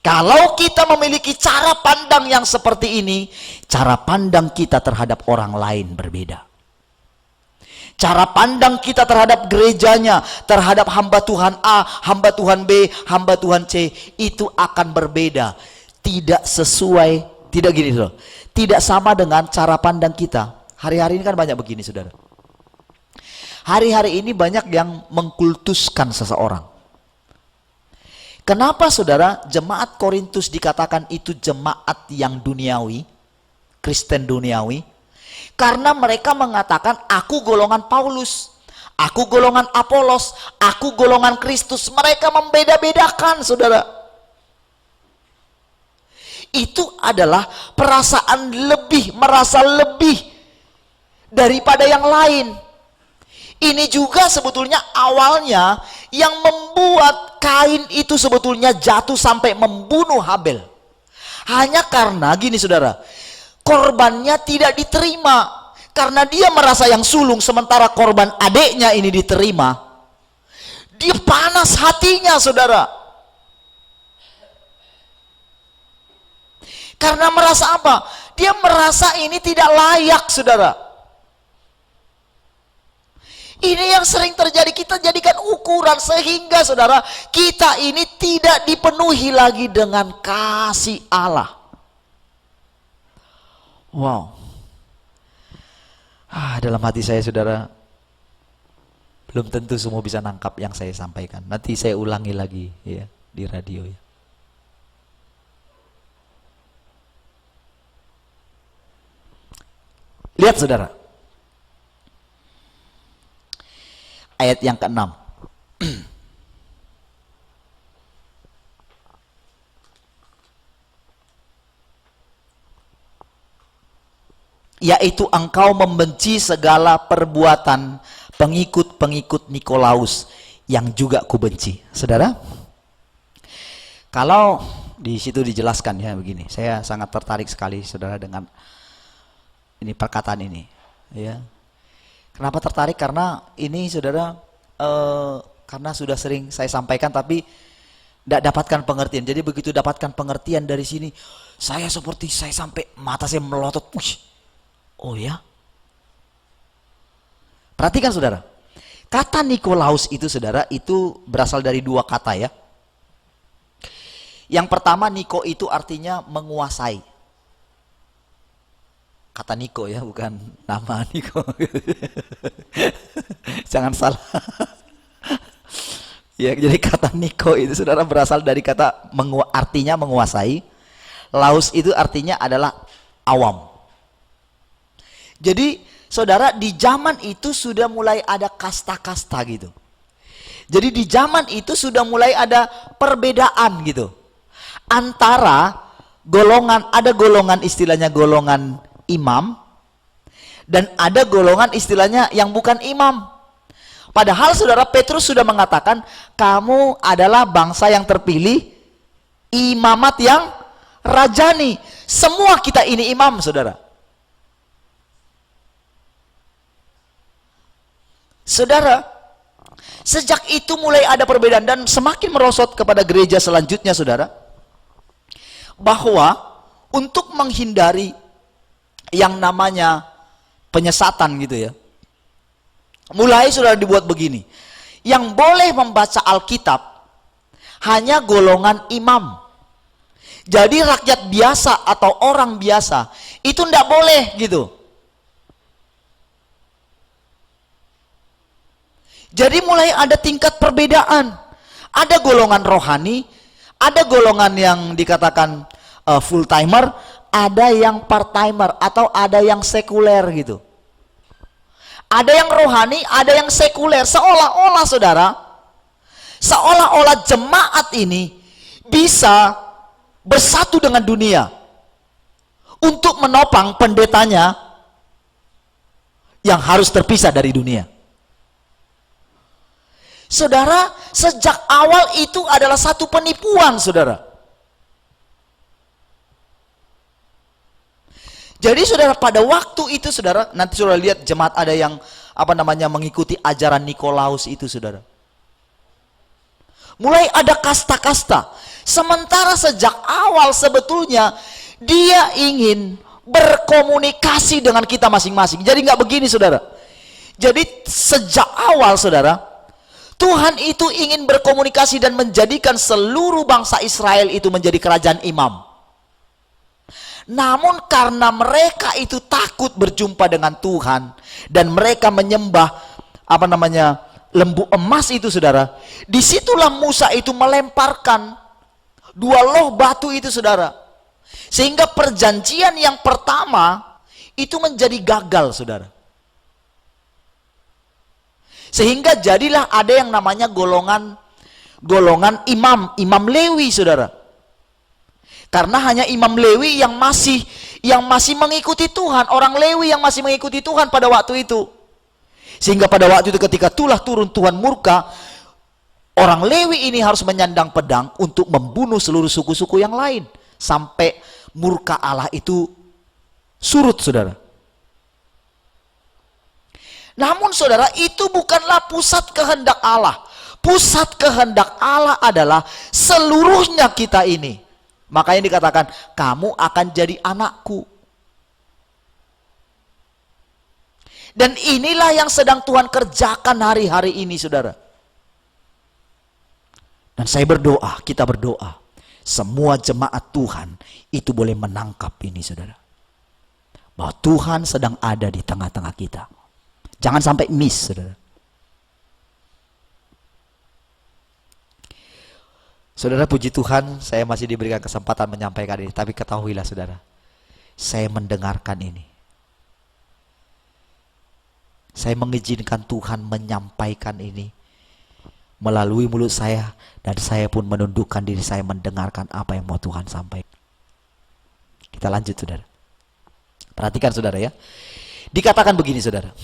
A: Kalau kita memiliki cara pandang yang seperti ini, cara pandang kita terhadap orang lain berbeda. Cara pandang kita terhadap gerejanya, terhadap hamba Tuhan A, hamba Tuhan B, hamba Tuhan C, itu akan berbeda. Tidak sesuai, tidak gini loh, tidak sama dengan cara pandang kita. Hari-hari ini kan banyak begini saudara. Hari-hari ini banyak yang mengkultuskan seseorang. Kenapa saudara jemaat Korintus dikatakan itu jemaat yang duniawi, Kristen duniawi? Karena mereka mengatakan, aku golongan Paulus, aku golongan Apolos, aku golongan Kristus. Mereka membeda-bedakan saudara. Itu adalah perasaan lebih, merasa lebih daripada yang lain. Ini juga sebetulnya awalnya yang membuat Kain itu sebetulnya jatuh sampai membunuh Habel. Hanya karena gini saudara, korbannya tidak diterima. Karena dia merasa yang sulung, sementara korban adiknya ini diterima. Dia panas hatinya saudara. Karena merasa apa? Dia merasa ini tidak layak, saudara. Ini yang sering terjadi, kita jadikan ukuran sehingga saudara, kita ini tidak dipenuhi lagi dengan kasih Allah. Wow. Dalam hati saya saudara, belum tentu semua bisa nangkap yang saya sampaikan. Nanti saya ulangi lagi ya di radio ya. Lihat saudara, ayat yang ke-6. Yaitu engkau membenci segala perbuatan pengikut-pengikut Nikolaus yang juga kubenci. Saudara, kalau di situ dijelaskan ya begini, saya sangat tertarik sekali saudara dengan ini perkataan ini ya. Kenapa tertarik? Karena ini saudara, karena sudah sering saya sampaikan tapi tidak dapatkan pengertian. Jadi begitu dapatkan pengertian dari sini, saya seperti saya sampai mata saya melotot. Oh ya, perhatikan saudara, kata Nikolaus itu saudara, itu berasal dari dua kata ya. Yang pertama, Niko itu artinya menguasai. Kata Niko ya, bukan nama Niko. Jangan salah. Ya, jadi kata Niko itu saudara berasal dari kata artinya menguasai. Laus itu artinya adalah awam. Jadi saudara, di zaman itu sudah mulai ada kasta-kasta gitu. Jadi di zaman itu sudah mulai ada perbedaan gitu. Antara golongan, ada golongan istilahnya golongan imam, dan ada golongan istilahnya yang bukan imam. Padahal saudara, Petrus sudah mengatakan, kamu adalah bangsa yang terpilih, imamat yang rajani. Semua kita ini imam saudara. Saudara, sejak itu mulai ada perbedaan dan semakin merosot kepada gereja selanjutnya saudara, bahwa untuk menghindari yang namanya penyesatan gitu ya, mulai sudah dibuat begini, yang boleh membaca Alkitab hanya golongan imam. Jadi rakyat biasa atau orang biasa itu tidak boleh gitu. Jadi mulai ada tingkat perbedaan. Ada golongan rohani, ada golongan yang dikatakan full timer, ada yang part timer atau ada yang sekuler gitu. Ada yang rohani, ada yang sekuler. Seolah-olah saudara, seolah-olah jemaat ini bisa bersatu dengan dunia untuk menopang pendetanya yang harus terpisah dari dunia. Saudara, sejak awal itu adalah satu penipuan, saudara. Jadi saudara, pada waktu itu saudara, nanti saudara lihat jemaat ada yang mengikuti ajaran Nikolaus itu saudara. Mulai ada kasta-kasta. Sementara sejak awal sebetulnya dia ingin berkomunikasi dengan kita masing-masing. Jadi nggak begini saudara. Jadi sejak awal saudara, Tuhan itu ingin berkomunikasi dan menjadikan seluruh bangsa Israel itu menjadi kerajaan imam. Namun karena mereka itu takut berjumpa dengan Tuhan dan mereka menyembah lembu emas itu saudara, disitulah Musa itu melemparkan dua loh batu itu saudara, sehingga perjanjian yang pertama itu menjadi gagal saudara. Sehingga jadilah ada yang namanya golongan imam Lewi saudara. Karena hanya imam Lewi yang masih mengikuti Tuhan, orang Lewi yang masih mengikuti Tuhan pada waktu itu. Sehingga pada waktu itu ketika turun Tuhan murka, orang Lewi ini harus menyandang pedang untuk membunuh seluruh suku-suku yang lain sampai murka Allah itu surut saudara. Namun saudara, itu bukanlah pusat kehendak Allah. Pusat kehendak Allah adalah seluruhnya kita ini Makanya dikatakan, kamu akan jadi anakku. Dan inilah yang sedang Tuhan kerjakan hari-hari ini, saudara. Dan saya berdoa, kita berdoa, semua jemaat Tuhan itu boleh menangkap ini, saudara. Bahwa Tuhan sedang ada di tengah-tengah kita. Jangan sampai miss, saudara. Saudara, puji Tuhan, saya masih diberikan kesempatan menyampaikan ini. Tapi ketahuilah, saudara, saya mendengarkan ini. Saya mengizinkan Tuhan menyampaikan ini melalui mulut saya. Dan saya pun menundukkan diri saya mendengarkan apa yang mau Tuhan sampaikan. Kita lanjut, saudara. Perhatikan, saudara, ya. Dikatakan begini, saudara.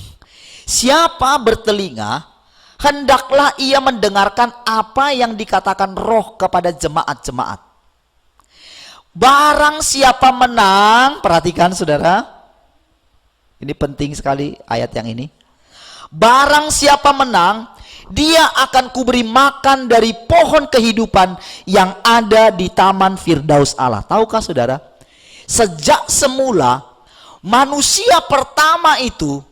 A: Siapa bertelinga, hendaklah ia mendengarkan apa yang dikatakan Roh kepada jemaat-jemaat. Barang siapa menang, perhatikan, saudara. Ini penting sekali ayat yang ini. Barang siapa menang, dia akan kuberi makan dari pohon kehidupan yang ada di taman Firdaus Allah. Tahukah, saudara? Sejak semula, manusia pertama itu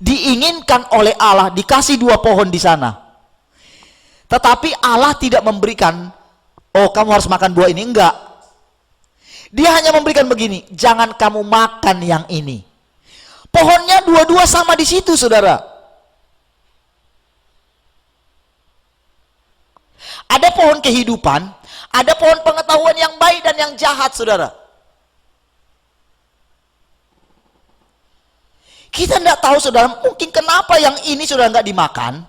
A: diinginkan oleh Allah dikasih 2 pohon di sana. Tetapi Allah tidak memberikan, oh kamu harus makan buah ini. Enggak. Dia hanya memberikan begini, jangan kamu makan yang ini. Pohonnya dua-dua sama di situ, saudara. Ada pohon kehidupan, ada pohon pengetahuan yang baik dan yang jahat, saudara. Kita tidak tahu, saudara, mungkin kenapa yang ini sudah nggak dimakan.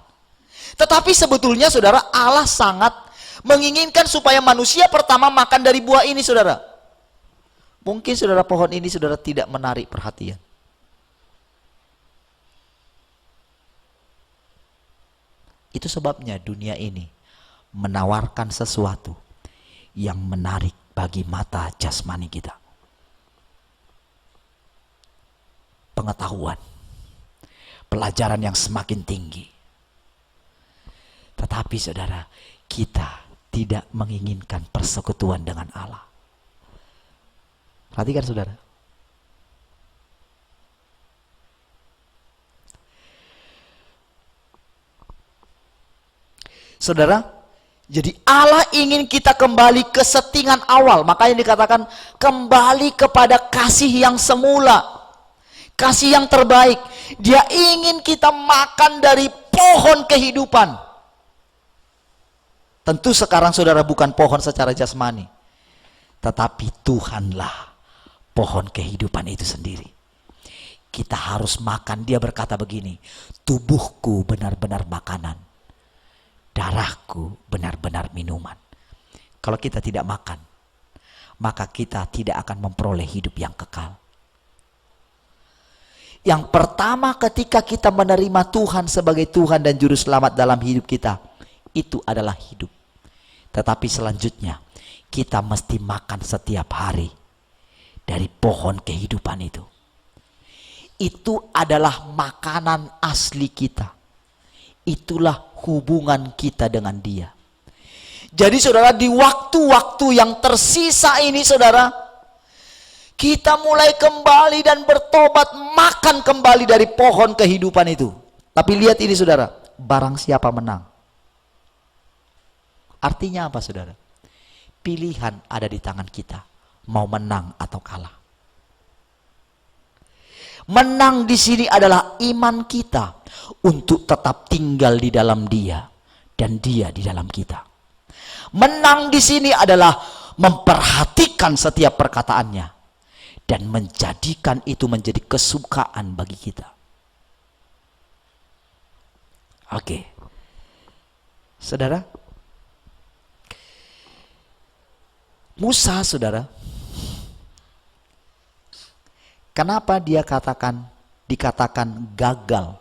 A: Tetapi sebetulnya, saudara, Allah sangat menginginkan supaya manusia pertama makan dari buah ini, saudara. Mungkin, saudara, pohon ini, saudara, tidak menarik perhatian. Itu sebabnya dunia ini menawarkan sesuatu yang menarik bagi mata jasmani kita. Pengetahuan, pelajaran yang semakin tinggi. Tetapi, saudara, kita tidak menginginkan persekutuan dengan Allah. Perhatikan, saudara. Saudara, jadi Allah ingin kita kembali ke settingan awal. Makanya dikatakan kembali kepada kasih yang semula. Kasih yang terbaik. Dia ingin kita makan dari pohon kehidupan. Tentu sekarang, saudara, bukan pohon secara jasmani. Tetapi Tuhanlah pohon kehidupan itu sendiri. Kita harus makan. Dia berkata begini, tubuhku benar-benar makanan, darahku benar-benar minuman. Kalau kita tidak makan, maka kita tidak akan memperoleh hidup yang kekal. Yang pertama, ketika kita menerima Tuhan sebagai Tuhan dan Juru Selamat dalam hidup kita, itu adalah hidup. Tetapi selanjutnya, kita mesti makan setiap hari dari pohon kehidupan itu. Itu adalah makanan asli kita. Itulah hubungan kita dengan Dia. Jadi, saudara, di waktu-waktu yang tersisa ini, saudara, kita mulai kembali dan bertobat, makan kembali dari pohon kehidupan itu. Tapi lihat ini, saudara, barang siapa menang. Artinya apa, saudara? Pilihan ada di tangan kita, mau menang atau kalah. Menang di sini adalah iman kita untuk tetap tinggal di dalam Dia dan Dia di dalam kita. Menang di sini adalah memperhatikan setiap perkataannya dan menjadikan itu menjadi kesukaan bagi kita. Oke. Saudara, Musa, saudara, kenapa dia dikatakan gagal?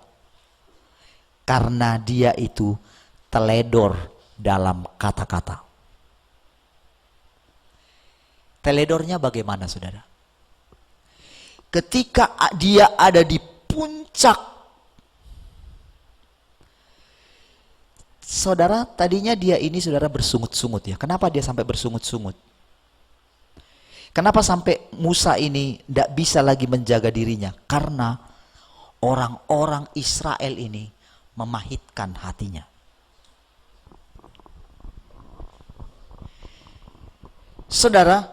A: Karena dia itu teledor dalam kata-kata. Teledornya bagaimana, saudara? Ketika dia ada di puncak, saudara, tadinya dia ini, saudara, bersungut-sungut ya. Kenapa dia sampai bersungut-sungut? Kenapa sampai Musa ini tidak bisa lagi menjaga dirinya? Karena orang-orang Israel ini memahitkan hatinya. Saudara,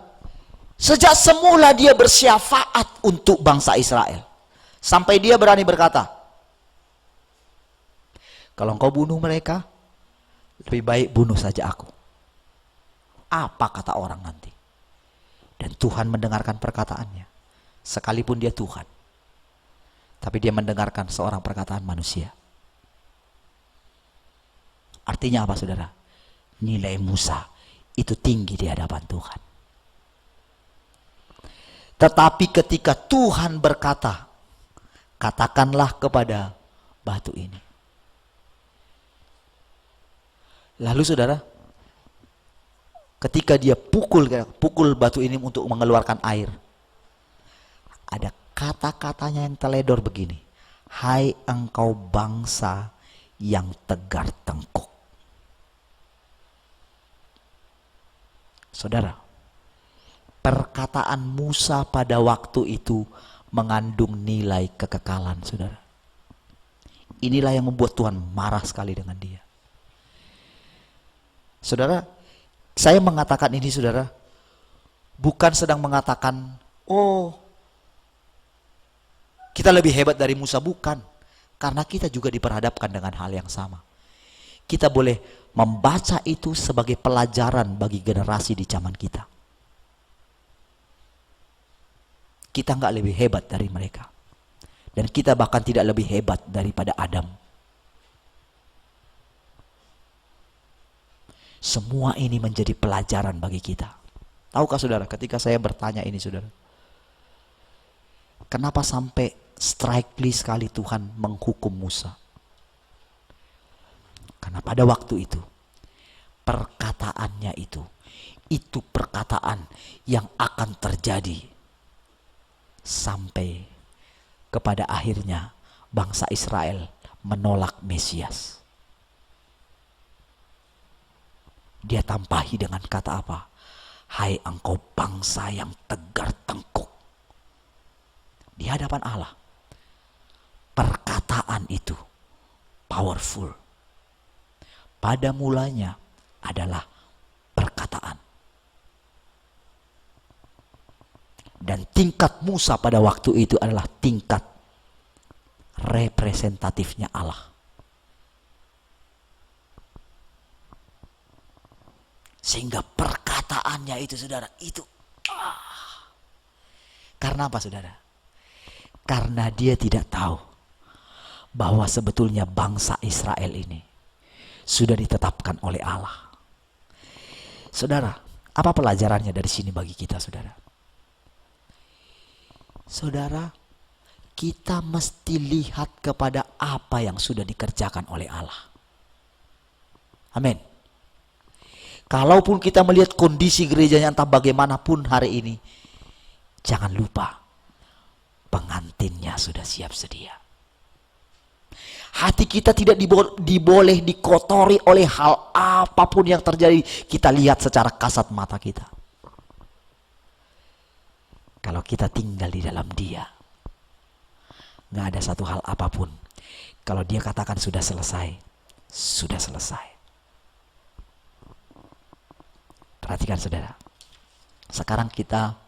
A: sejak semula dia bersyafaat untuk bangsa Israel. Sampai dia berani berkata, kalau engkau bunuh mereka, lebih baik bunuh saja aku. Apa kata orang nanti? Dan Tuhan mendengarkan perkataannya. Sekalipun dia Tuhan. Tapi dia mendengarkan seorang perkataan manusia. Artinya apa saudara? Nilai Musa itu tinggi di hadapan Tuhan. Tetapi ketika Tuhan berkata, katakanlah kepada batu ini. Lalu saudara, ketika dia pukul batu ini untuk mengeluarkan air, ada kata-katanya yang teledor begini. Hai engkau bangsa yang tegar tengkuk. Saudara, perkataan Musa pada waktu itu mengandung nilai kekekalan, saudara. Inilah yang membuat Tuhan marah sekali dengan dia. Saudara, saya mengatakan ini saudara, bukan sedang mengatakan, oh kita lebih hebat dari Musa, bukan. Karena kita juga diperhadapkan dengan hal yang sama. Kita boleh membaca itu sebagai pelajaran bagi generasi di zaman kita. Kita nggak lebih hebat dari mereka. Dan kita bahkan tidak lebih hebat daripada Adam. Semua ini menjadi pelajaran bagi kita. Tahukah saudara, ketika saya bertanya ini saudara, kenapa sampai strictly sekali Tuhan menghukum Musa? Karena pada waktu itu, perkataannya itu perkataan yang akan terjadi sampai kepada akhirnya bangsa Israel menolak Mesias. Dia tampahi dengan kata apa? Hai engkau bangsa yang tegar tengkuk. Di hadapan Allah, perkataan itu powerful. Pada mulanya adalah perkataan. Dan tingkat Musa pada waktu itu adalah tingkat representatifnya Allah. Sehingga perkataannya itu saudara, itu karena apa saudara? Karena dia tidak tahu bahwa sebetulnya bangsa Israel ini sudah ditetapkan oleh Allah. Saudara, apa pelajarannya dari sini bagi kita saudara? Saudara, kita mesti lihat kepada apa yang sudah dikerjakan oleh Allah. Amin. Kalaupun kita melihat kondisi gerejanya entah bagaimanapun hari ini, jangan lupa pengantinnya sudah siap sedia. Hati kita tidak diboleh dikotori oleh hal apapun yang terjadi. Kita lihat secara kasat mata kita. Kalau kita tinggal di dalam Dia, nggak ada satu hal apapun. Kalau Dia katakan sudah selesai, sudah selesai. Perhatikan saudara. Sekarang kita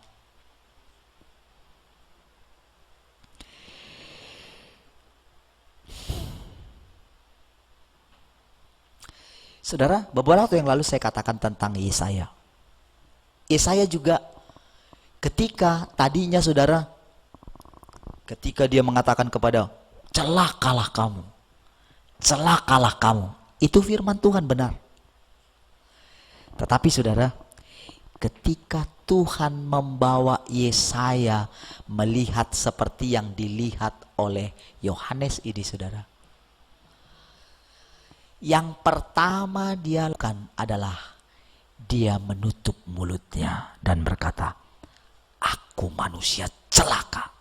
A: saudara, beberapa waktu yang lalu saya katakan tentang Yesaya. Yesaya juga ketika tadinya saudara, ketika dia mengatakan kepada celakalah kamu, celakalah kamu, itu firman Tuhan benar. Tetapi saudara, ketika Tuhan membawa Yesaya melihat seperti yang dilihat oleh Yohanes ini saudara, yang pertama dia lakukan adalah dia menutup mulutnya dan berkata, aku manusia celaka.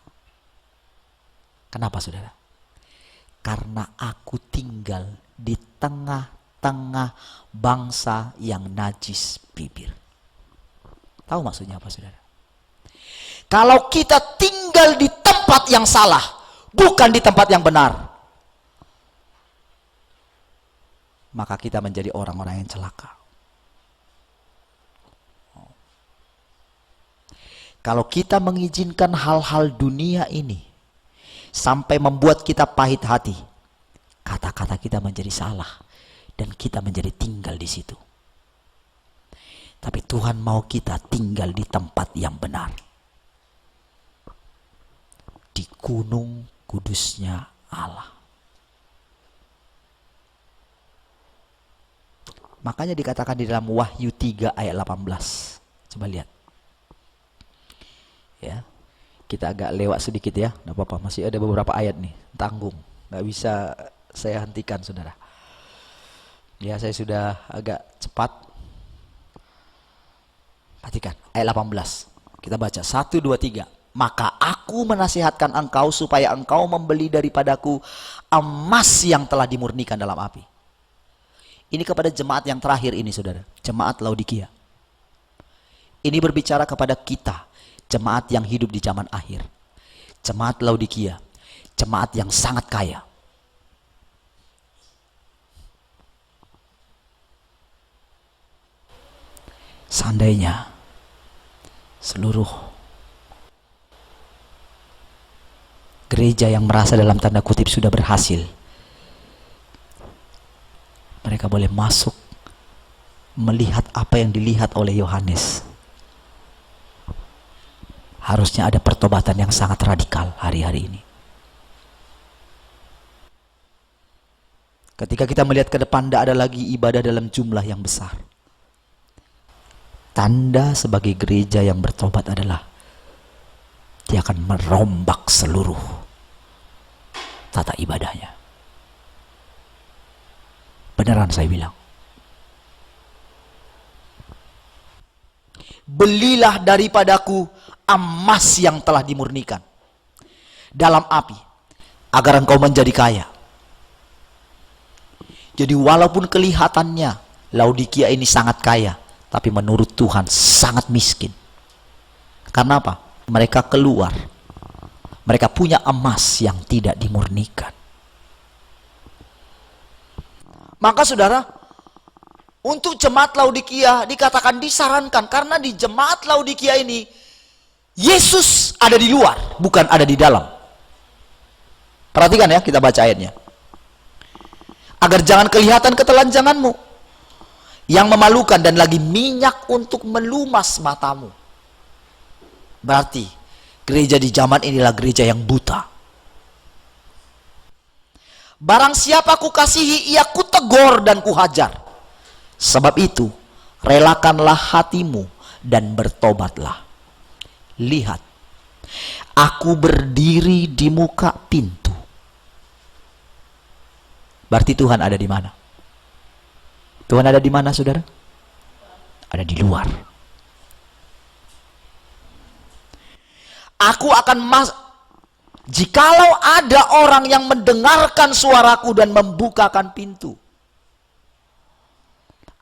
A: Kenapa saudara? Karena aku tinggal di tengah-tengah bangsa yang najis bibir. Tahu maksudnya apa saudara? Kalau kita tinggal di tempat yang salah, bukan di tempat yang benar, maka kita menjadi orang-orang yang celaka. Kalau kita mengizinkan hal-hal dunia ini sampai membuat kita pahit hati, kata-kata kita menjadi salah dan kita menjadi tinggal di situ. Tapi Tuhan mau kita tinggal di tempat yang benar, di gunung kudusnya Allah. Makanya dikatakan di dalam Wahyu 3 ayat 18. Coba lihat. Ya, kita agak lewat sedikit ya, enggak apa-apa, masih ada beberapa ayat nih, tanggung, nggak bisa saya hentikan saudara. Ya, saya sudah agak cepat. Perhatikan ayat 18, kita baca 1, 2, 3. Maka aku menasihatkan engkau supaya engkau membeli daripadaku emas yang telah dimurnikan dalam api. Ini kepada jemaat yang terakhir ini saudara, jemaat Laodikia. Ini berbicara kepada kita, jemaat yang hidup di zaman akhir. Jemaat Laodikia, jemaat yang sangat kaya. Seandainya seluruh gereja yang merasa dalam tanda kutip sudah berhasil, mereka boleh masuk melihat apa yang dilihat oleh Yohanes, harusnya ada pertobatan yang sangat radikal hari-hari ini. Ketika kita melihat ke depan, tidak ada lagi ibadah dalam jumlah yang besar. Tanda sebagai gereja yang bertobat adalah dia akan merombak seluruh tata ibadahnya. Beneran saya bilang. Belilah daripadaku emas yang telah dimurnikan dalam api, agar engkau menjadi kaya. Jadi walaupun kelihatannya Laodikia ini sangat kaya, tapi menurut Tuhan sangat miskin. Karena apa? Mereka keluar, mereka punya emas yang tidak dimurnikan. Maka saudara, untuk jemaat Laodikia dikatakan disarankan, karena di jemaat Laodikia ini Yesus ada di luar, bukan ada di dalam. Perhatikan ya, kita baca ayatnya. Agar jangan kelihatan ketelanjanganmu yang memalukan dan lagi minyak untuk melumas matamu. Berarti gereja di zaman inilah gereja yang buta. Barang siapa kukasihi, ia kutegur dan kuhajar. Sebab itu, relakanlah hatimu dan bertobatlah. Lihat, aku berdiri di muka pintu. Berarti Tuhan ada di mana? Tuhan ada di mana, saudara? Ada di luar. Aku akan jikalau ada orang yang mendengarkan suaraku dan membukakan pintu,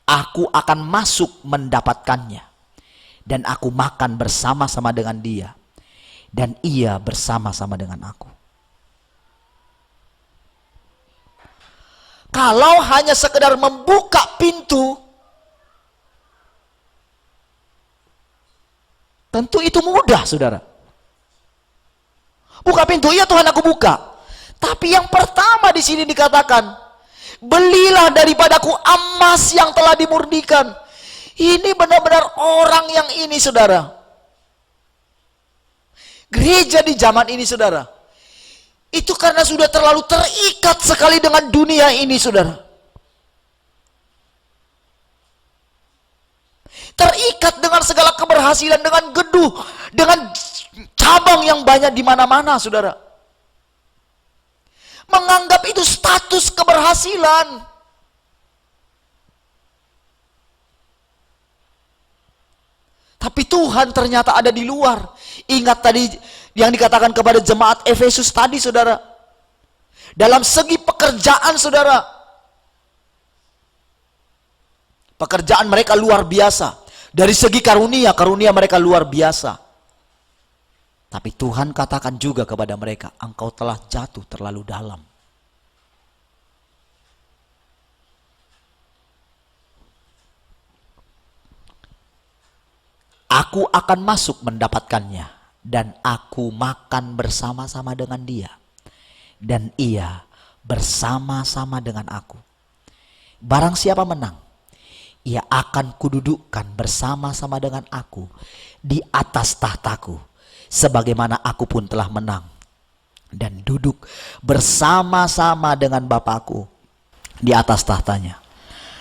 A: aku akan masuk mendapatkannya, dan aku makan bersama-sama dengan dia, dan ia bersama-sama dengan aku. Kalau hanya sekedar membuka pintu, tentu itu mudah, saudara. Buka pintu, iya Tuhan aku buka. Tapi yang pertama di sini dikatakan, belilah daripadaku emas yang telah dimurnikan. Ini benar-benar orang yang ini, saudara. Gereja di zaman ini, saudara, itu karena sudah terlalu terikat sekali dengan dunia ini, saudara. Terikat dengan segala keberhasilan, dengan gedung, dengan cabang yang banyak di mana-mana, saudara. Menganggap itu status keberhasilan. Tapi Tuhan ternyata ada di luar. Ingat tadi yang dikatakan kepada jemaat Efesus tadi, saudara. Dalam segi pekerjaan, saudara, pekerjaan mereka luar biasa. Dari segi karunia, karunia mereka luar biasa. Tapi Tuhan katakan juga kepada mereka, engkau telah jatuh terlalu dalam. Aku akan masuk mendapatkannya, dan aku makan bersama-sama dengan dia, dan ia bersama-sama dengan aku. Barang siapa menang, ia akan kududukkan bersama-sama dengan aku di atas tahtaku, sebagaimana aku pun telah menang dan duduk bersama-sama dengan Bapakku di atas tahtanya.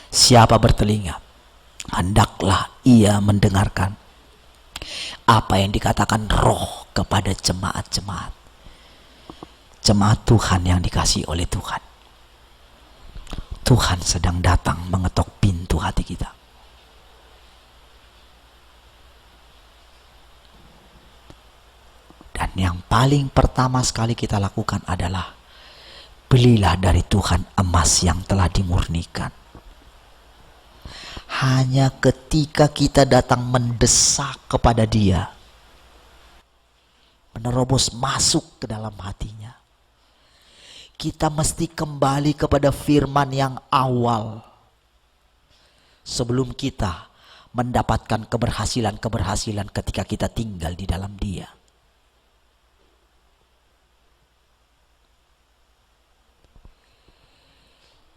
A: Siapa bertelinga, hendaklah ia mendengarkan apa yang dikatakan Roh kepada jemaat-jemaat. Jemaat Tuhan yang dikasihi oleh Tuhan. Tuhan sedang datang mengetok pintu hati kita. Dan yang paling pertama sekali kita lakukan adalah belilah dari Tuhan emas yang telah dimurnikan. Hanya ketika kita datang mendesak kepada Dia, menerobos masuk ke dalam hatinya, kita mesti kembali kepada firman yang awal sebelum kita mendapatkan keberhasilan-keberhasilan ketika kita tinggal di dalam Dia.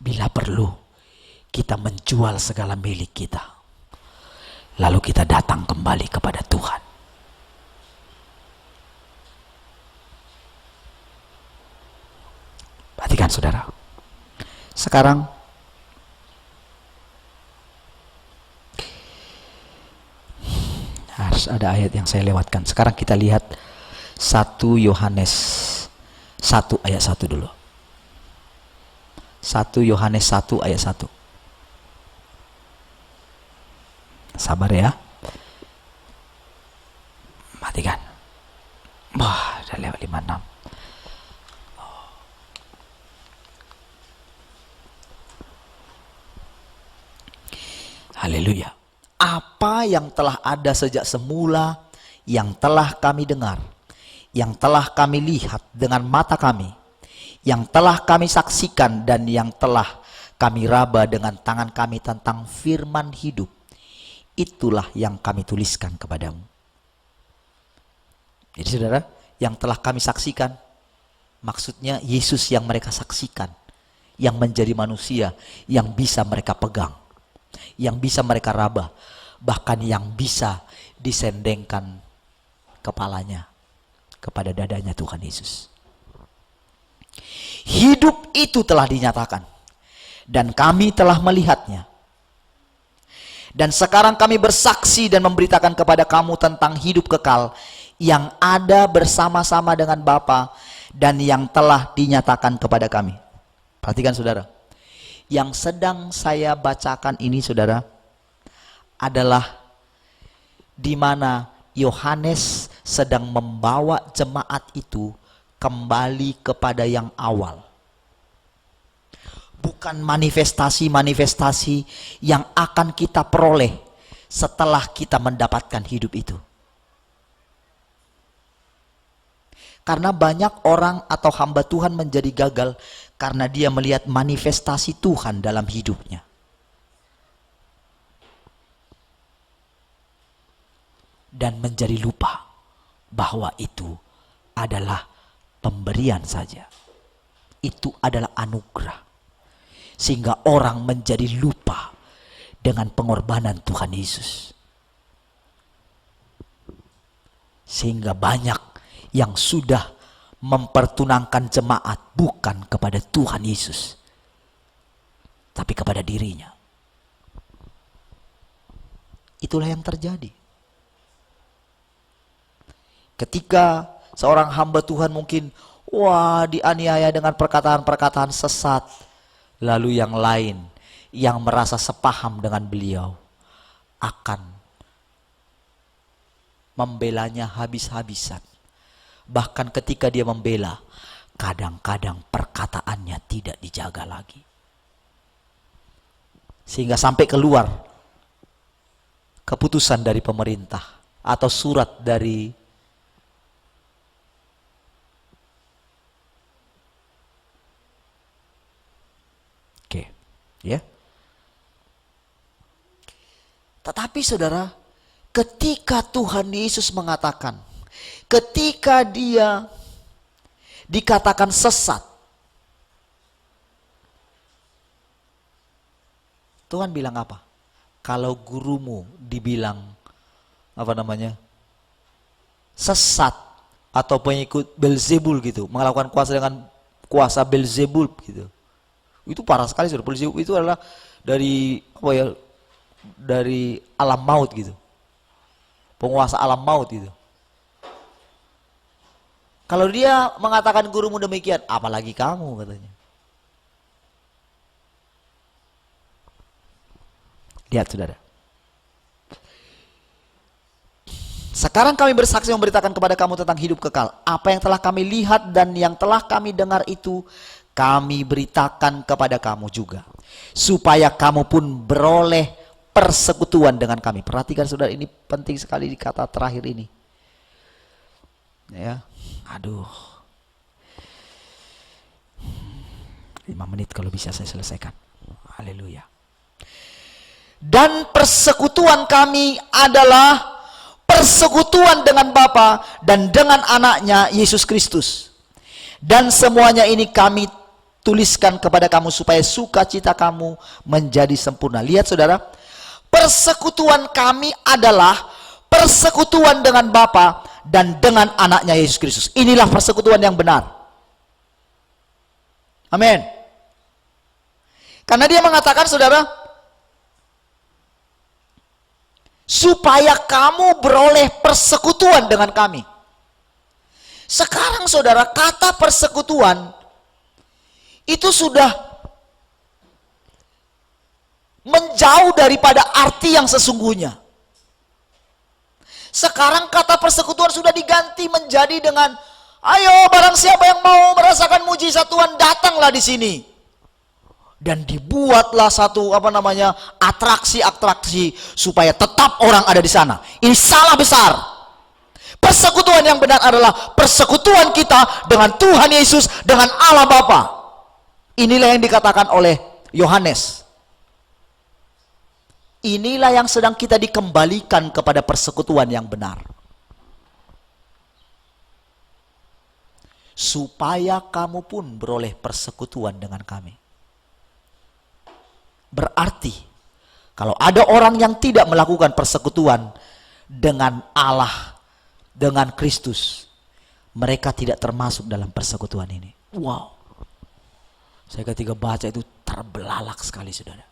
A: Bila perlu, kita menjual segala milik kita, lalu kita datang kembali kepada Tuhan. Perhatikan saudara, sekarang harus ada ayat yang saya lewatkan. Sekarang kita lihat 1 Yohanes 1 ayat 1 dulu. 1 Yohanes 1 ayat 1. Sabar ya. Matikan. Wah, udah lewat 56. Haleluya. Apa yang telah ada sejak semula, yang telah kami dengar, yang telah kami lihat dengan mata kami, yang telah kami saksikan, dan yang telah kami raba dengan tangan kami tentang firman hidup, itulah yang kami tuliskan kepadamu. Jadi saudara, yang telah kami saksikan, maksudnya Yesus yang mereka saksikan, yang menjadi manusia, yang bisa mereka pegang, yang bisa mereka raba, bahkan yang bisa disendengkan kepalanya kepada dadanya Tuhan Yesus. Hidup itu telah dinyatakan, dan kami telah melihatnya. Dan sekarang kami bersaksi dan memberitakan kepada kamu tentang hidup kekal yang ada bersama-sama dengan Bapa dan yang telah dinyatakan kepada kami. Perhatikan saudara, yang sedang saya bacakan ini saudara adalah di mana Yohanes sedang membawa jemaat itu kembali kepada yang awal. Bukan manifestasi-manifestasi yang akan kita peroleh setelah kita mendapatkan hidup itu. Karena banyak orang atau hamba Tuhan menjadi gagal karena dia melihat manifestasi Tuhan dalam hidupnya. Dan menjadi lupa bahwa itu adalah pemberian saja. Itu adalah anugerah. Sehingga orang menjadi lupa dengan pengorbanan Tuhan Yesus. Sehingga banyak yang sudah mempertunangkan jemaat bukan kepada Tuhan Yesus, tapi kepada dirinya. Itulah yang terjadi. Ketika seorang hamba Tuhan mungkin dianiaya dengan perkataan-perkataan sesat, lalu yang lain yang merasa sepaham dengan beliau akan membelanya habis-habisan. Bahkan ketika dia membela, kadang-kadang perkataannya tidak dijaga lagi. Sehingga sampai keluar keputusan dari pemerintah atau surat dari Ya. Tetapi saudara, ketika Tuhan Yesus mengatakan, ketika dia dikatakan sesat, Tuhan bilang apa? Kalau gurumu dibilang sesat atau pengikut Belzebul gitu, melakukan kuasa dengan kuasa Belzebul gitu. Itu parah sekali saudara. Belzebul itu adalah dari dari alam maut gitu. Penguasa alam maut gitu. Kalau dia mengatakan gurumu demikian, apalagi kamu katanya. Lihat saudara. Sekarang kami bersaksi memberitakan kepada kamu tentang hidup kekal. Apa yang telah kami lihat dan yang telah kami dengar itu kami beritakan kepada kamu juga. Supaya kamu pun beroleh persekutuan dengan kami. Perhatikan saudara, ini penting sekali di kata terakhir ini. Ya, aduh. 5 menit kalau bisa saya selesaikan. Haleluya. Dan persekutuan kami adalah persekutuan dengan Bapa dan dengan anaknya Yesus Kristus. Dan semuanya ini kami tuliskan kepada kamu supaya sukacita kamu menjadi sempurna. Lihat saudara, persekutuan kami adalah persekutuan dengan Bapa dan dengan anaknya Yesus Kristus. Inilah persekutuan yang benar. Amin. Karena dia mengatakan saudara, supaya kamu beroleh persekutuan dengan kami. Sekarang saudara, kata persekutuan itu sudah menjauh daripada arti yang sesungguhnya. Sekarang kata persekutuan sudah diganti menjadi dengan, ayo barang siapa yang mau merasakan mujizat Tuhan, datanglah di sini. Dan dibuatlah satu atraksi-atraksi supaya tetap orang ada di sana. Ini salah besar. Persekutuan yang benar adalah persekutuan kita dengan Tuhan Yesus, dengan Allah Bapa. Inilah yang dikatakan oleh Yohanes. Inilah yang sedang kita dikembalikan kepada persekutuan yang benar. Supaya kamu pun beroleh persekutuan dengan kami. Berarti, kalau ada orang yang tidak melakukan persekutuan dengan Allah, dengan Kristus, mereka tidak termasuk dalam persekutuan ini. Wow. Saya ketika baca itu terbelalak sekali saudara.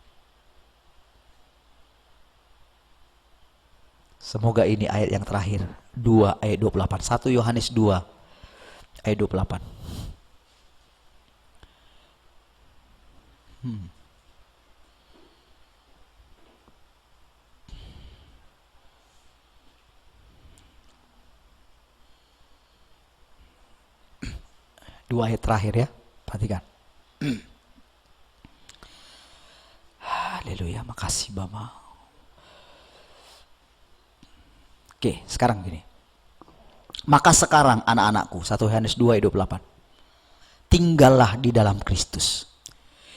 A: Semoga ini ayat yang terakhir, 2 ayat 28. 1 Yohanes 2 ayat 28. Dua ayat terakhir ya, perhatikan. Haleluya, makasih Bapa. Oke, sekarang gini. Maka sekarang anak-anakku, 1 Yohanes 2 ayat 28. Tinggallah di dalam Kristus,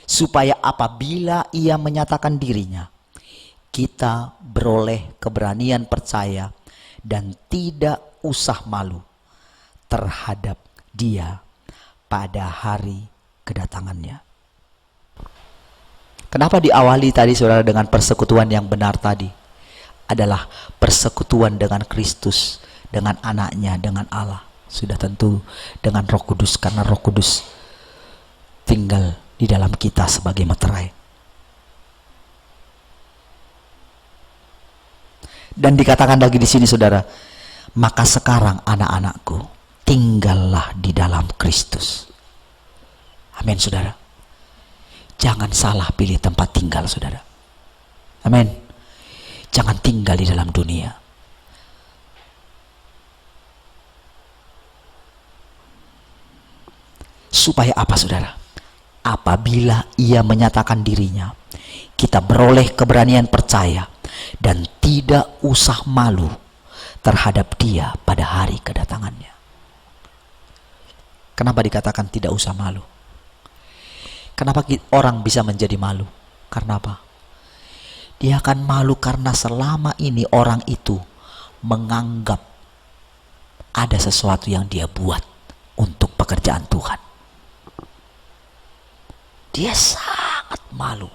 A: supaya apabila ia menyatakan dirinya, kita beroleh keberanian percaya dan tidak usah malu terhadap dia pada hari kedatangannya. Kenapa diawali tadi saudara dengan persekutuan yang benar tadi? Adalah persekutuan dengan Kristus, dengan anaknya, dengan Allah. Sudah tentu dengan Roh Kudus, karena Roh Kudus tinggal di dalam kita sebagai meterai. Dan dikatakan lagi di sini saudara, maka sekarang anak-anakku, tinggallah di dalam Kristus. Amin saudara. Jangan salah pilih tempat tinggal saudara. Amin. Jangan tinggal di dalam dunia. Supaya apa saudara? Apabila ia menyatakan dirinya, kita beroleh keberanian percaya dan tidak usah malu terhadap dia pada hari kedatangannya. Kenapa dikatakan tidak usah malu? Kenapa orang bisa menjadi malu? Karena apa? Dia akan malu karena selama ini orang itu menganggap ada sesuatu yang dia buat untuk pekerjaan Tuhan. Dia sangat malu.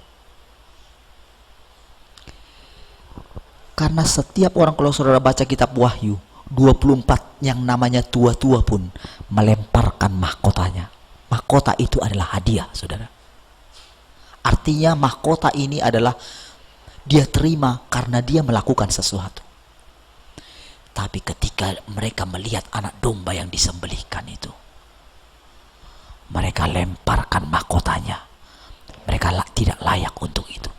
A: Karena setiap orang, kalau saudara baca kitab Wahyu 24, yang namanya tua-tua pun melemparkan mahkotanya. Mahkota itu adalah hadiah, saudara. Artinya mahkota ini adalah dia terima karena dia melakukan sesuatu. Tapi ketika mereka melihat anak domba yang disembelihkan itu, mereka lemparkan mahkotanya. Mereka tidak layak untuk itu.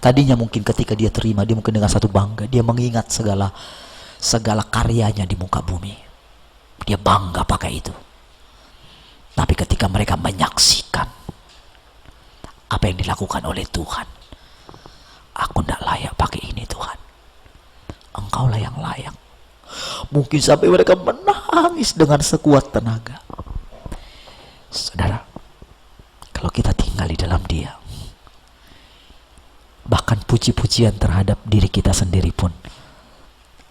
A: Tadinya mungkin ketika dia terima, dia mungkin dengan satu bangga, dia mengingat segala karyanya di muka bumi. Dia bangga pakai itu. Tapi ketika mereka menyaksikan apa yang dilakukan oleh Tuhan, aku tidak layak pakai ini Tuhan. Engkaulah yang layak. Mungkin sampai mereka menangis dengan sekuat tenaga. Saudara, kalau kita tinggal di dalam Dia, bahkan puji-pujian terhadap diri kita sendiri pun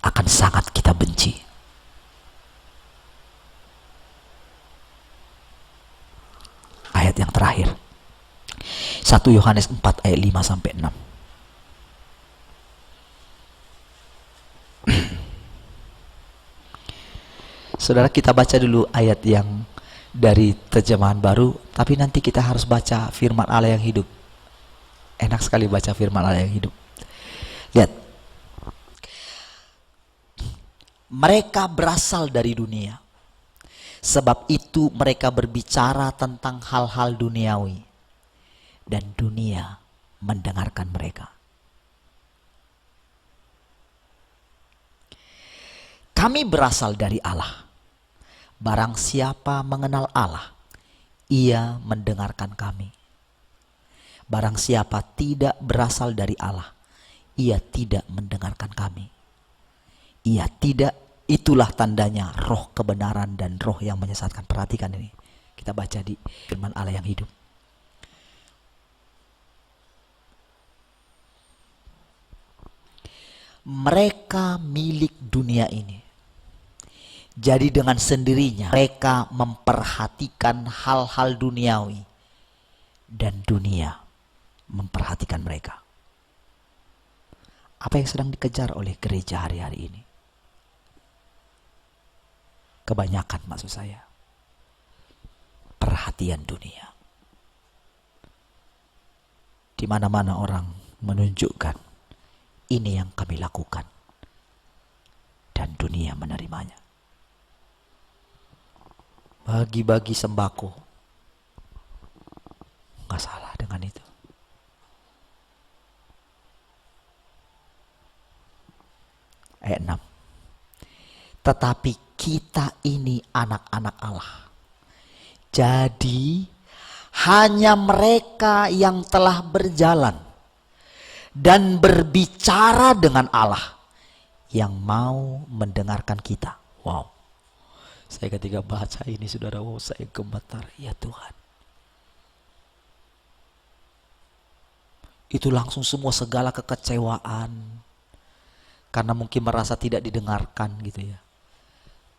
A: akan sangat kita benci. Ayat yang terakhir, 1 Yohanes 4 ayat 5 sampai 6. Saudara, kita baca dulu ayat yang dari terjemahan baru, tapi nanti kita harus baca firman Allah yang hidup. Enak sekali baca firman Allah yang hidup. Lihat. Mereka berasal dari dunia. Sebab itu mereka berbicara tentang hal-hal duniawi. Dan dunia mendengarkan mereka. Kami berasal dari Allah. Barang siapa mengenal Allah, ia mendengarkan kami. Barang siapa tidak berasal dari Allah, ia tidak mendengarkan kami. Ia tidak, itulah tandanya roh kebenaran dan roh yang menyesatkan. Perhatikan ini, kita baca di firman Allah yang hidup. Mereka milik dunia ini. Jadi dengan sendirinya mereka memperhatikan hal-hal duniawi dan dunia memperhatikan mereka. Apa yang sedang dikejar oleh gereja hari-hari ini? Kebanyakan maksud saya, perhatian dunia. Di mana-mana orang menunjukkan ini yang kami lakukan dan dunia menerimanya. Bagi-bagi sembako, nggak salah dengan itu. Ayat 6. Tetapi kita ini anak-anak Allah. Jadi hanya mereka yang telah berjalan dan berbicara dengan Allah yang mau mendengarkan kita. Wow. Saya ketika baca ini, saudara, saya gemetar. Ya Tuhan. Itu langsung semua segala kekecewaan. Karena mungkin merasa tidak didengarkan gitu ya.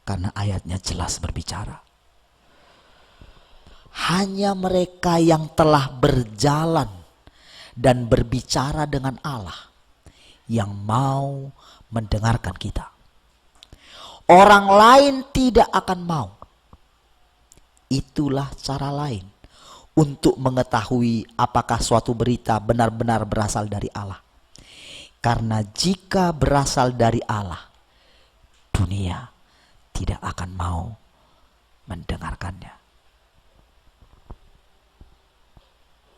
A: Karena ayatnya jelas berbicara. Hanya mereka yang telah berjalan dan berbicara dengan Allah yang mau mendengarkan kita. Orang lain tidak akan mau. Itulah cara lain untuk mengetahui apakah suatu berita benar-benar berasal dari Allah. Karena jika berasal dari Allah, dunia tidak akan mau mendengarkannya.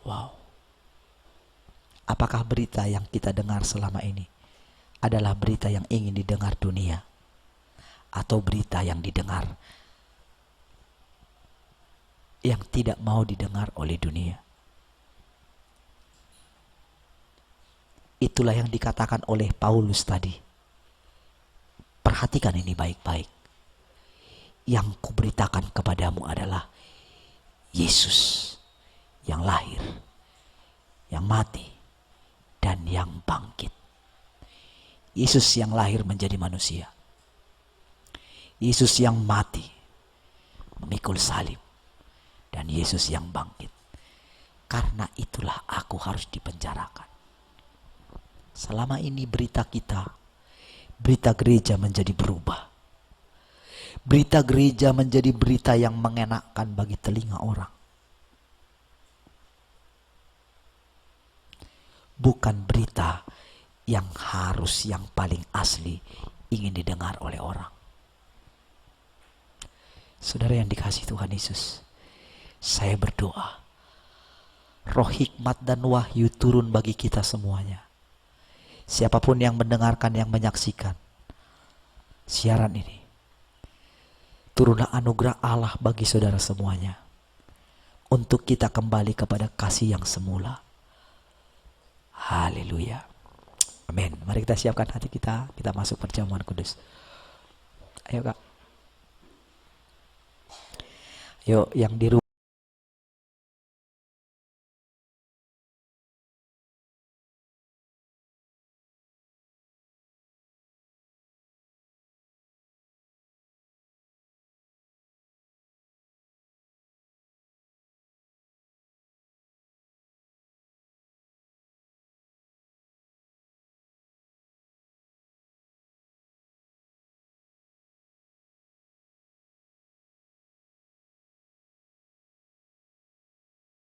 A: Wow. Apakah berita yang kita dengar selama ini adalah berita yang ingin didengar dunia? Atau berita yang didengar yang tidak mau didengar oleh dunia? Itulah yang dikatakan oleh Paulus tadi. Perhatikan ini baik-baik. Yang kuberitakan kepadamu adalah Yesus yang lahir yang mati, dan yang bangkit. Yesus yang lahir menjadi manusia. Yesus yang mati, memikul salib. Dan Yesus yang bangkit. Karena itulah aku harus dipenjarakan. Selama ini berita kita, berita gereja menjadi berubah. Berita gereja menjadi berita yang mengenakkan bagi telinga orang. Bukan berita yang harus, yang paling asli ingin didengar oleh orang. Saudara yang dikasihi Tuhan Yesus, saya berdoa roh hikmat dan wahyu turun bagi kita semuanya. Siapapun yang mendengarkan, yang menyaksikan siaran ini, turunlah anugerah Allah bagi saudara semuanya, untuk kita kembali kepada kasih yang semula. Haleluya. Amin. Mari kita siapkan hati kita masuk perjamuan kudus. Ayo Kak. Yuk yang di rumah.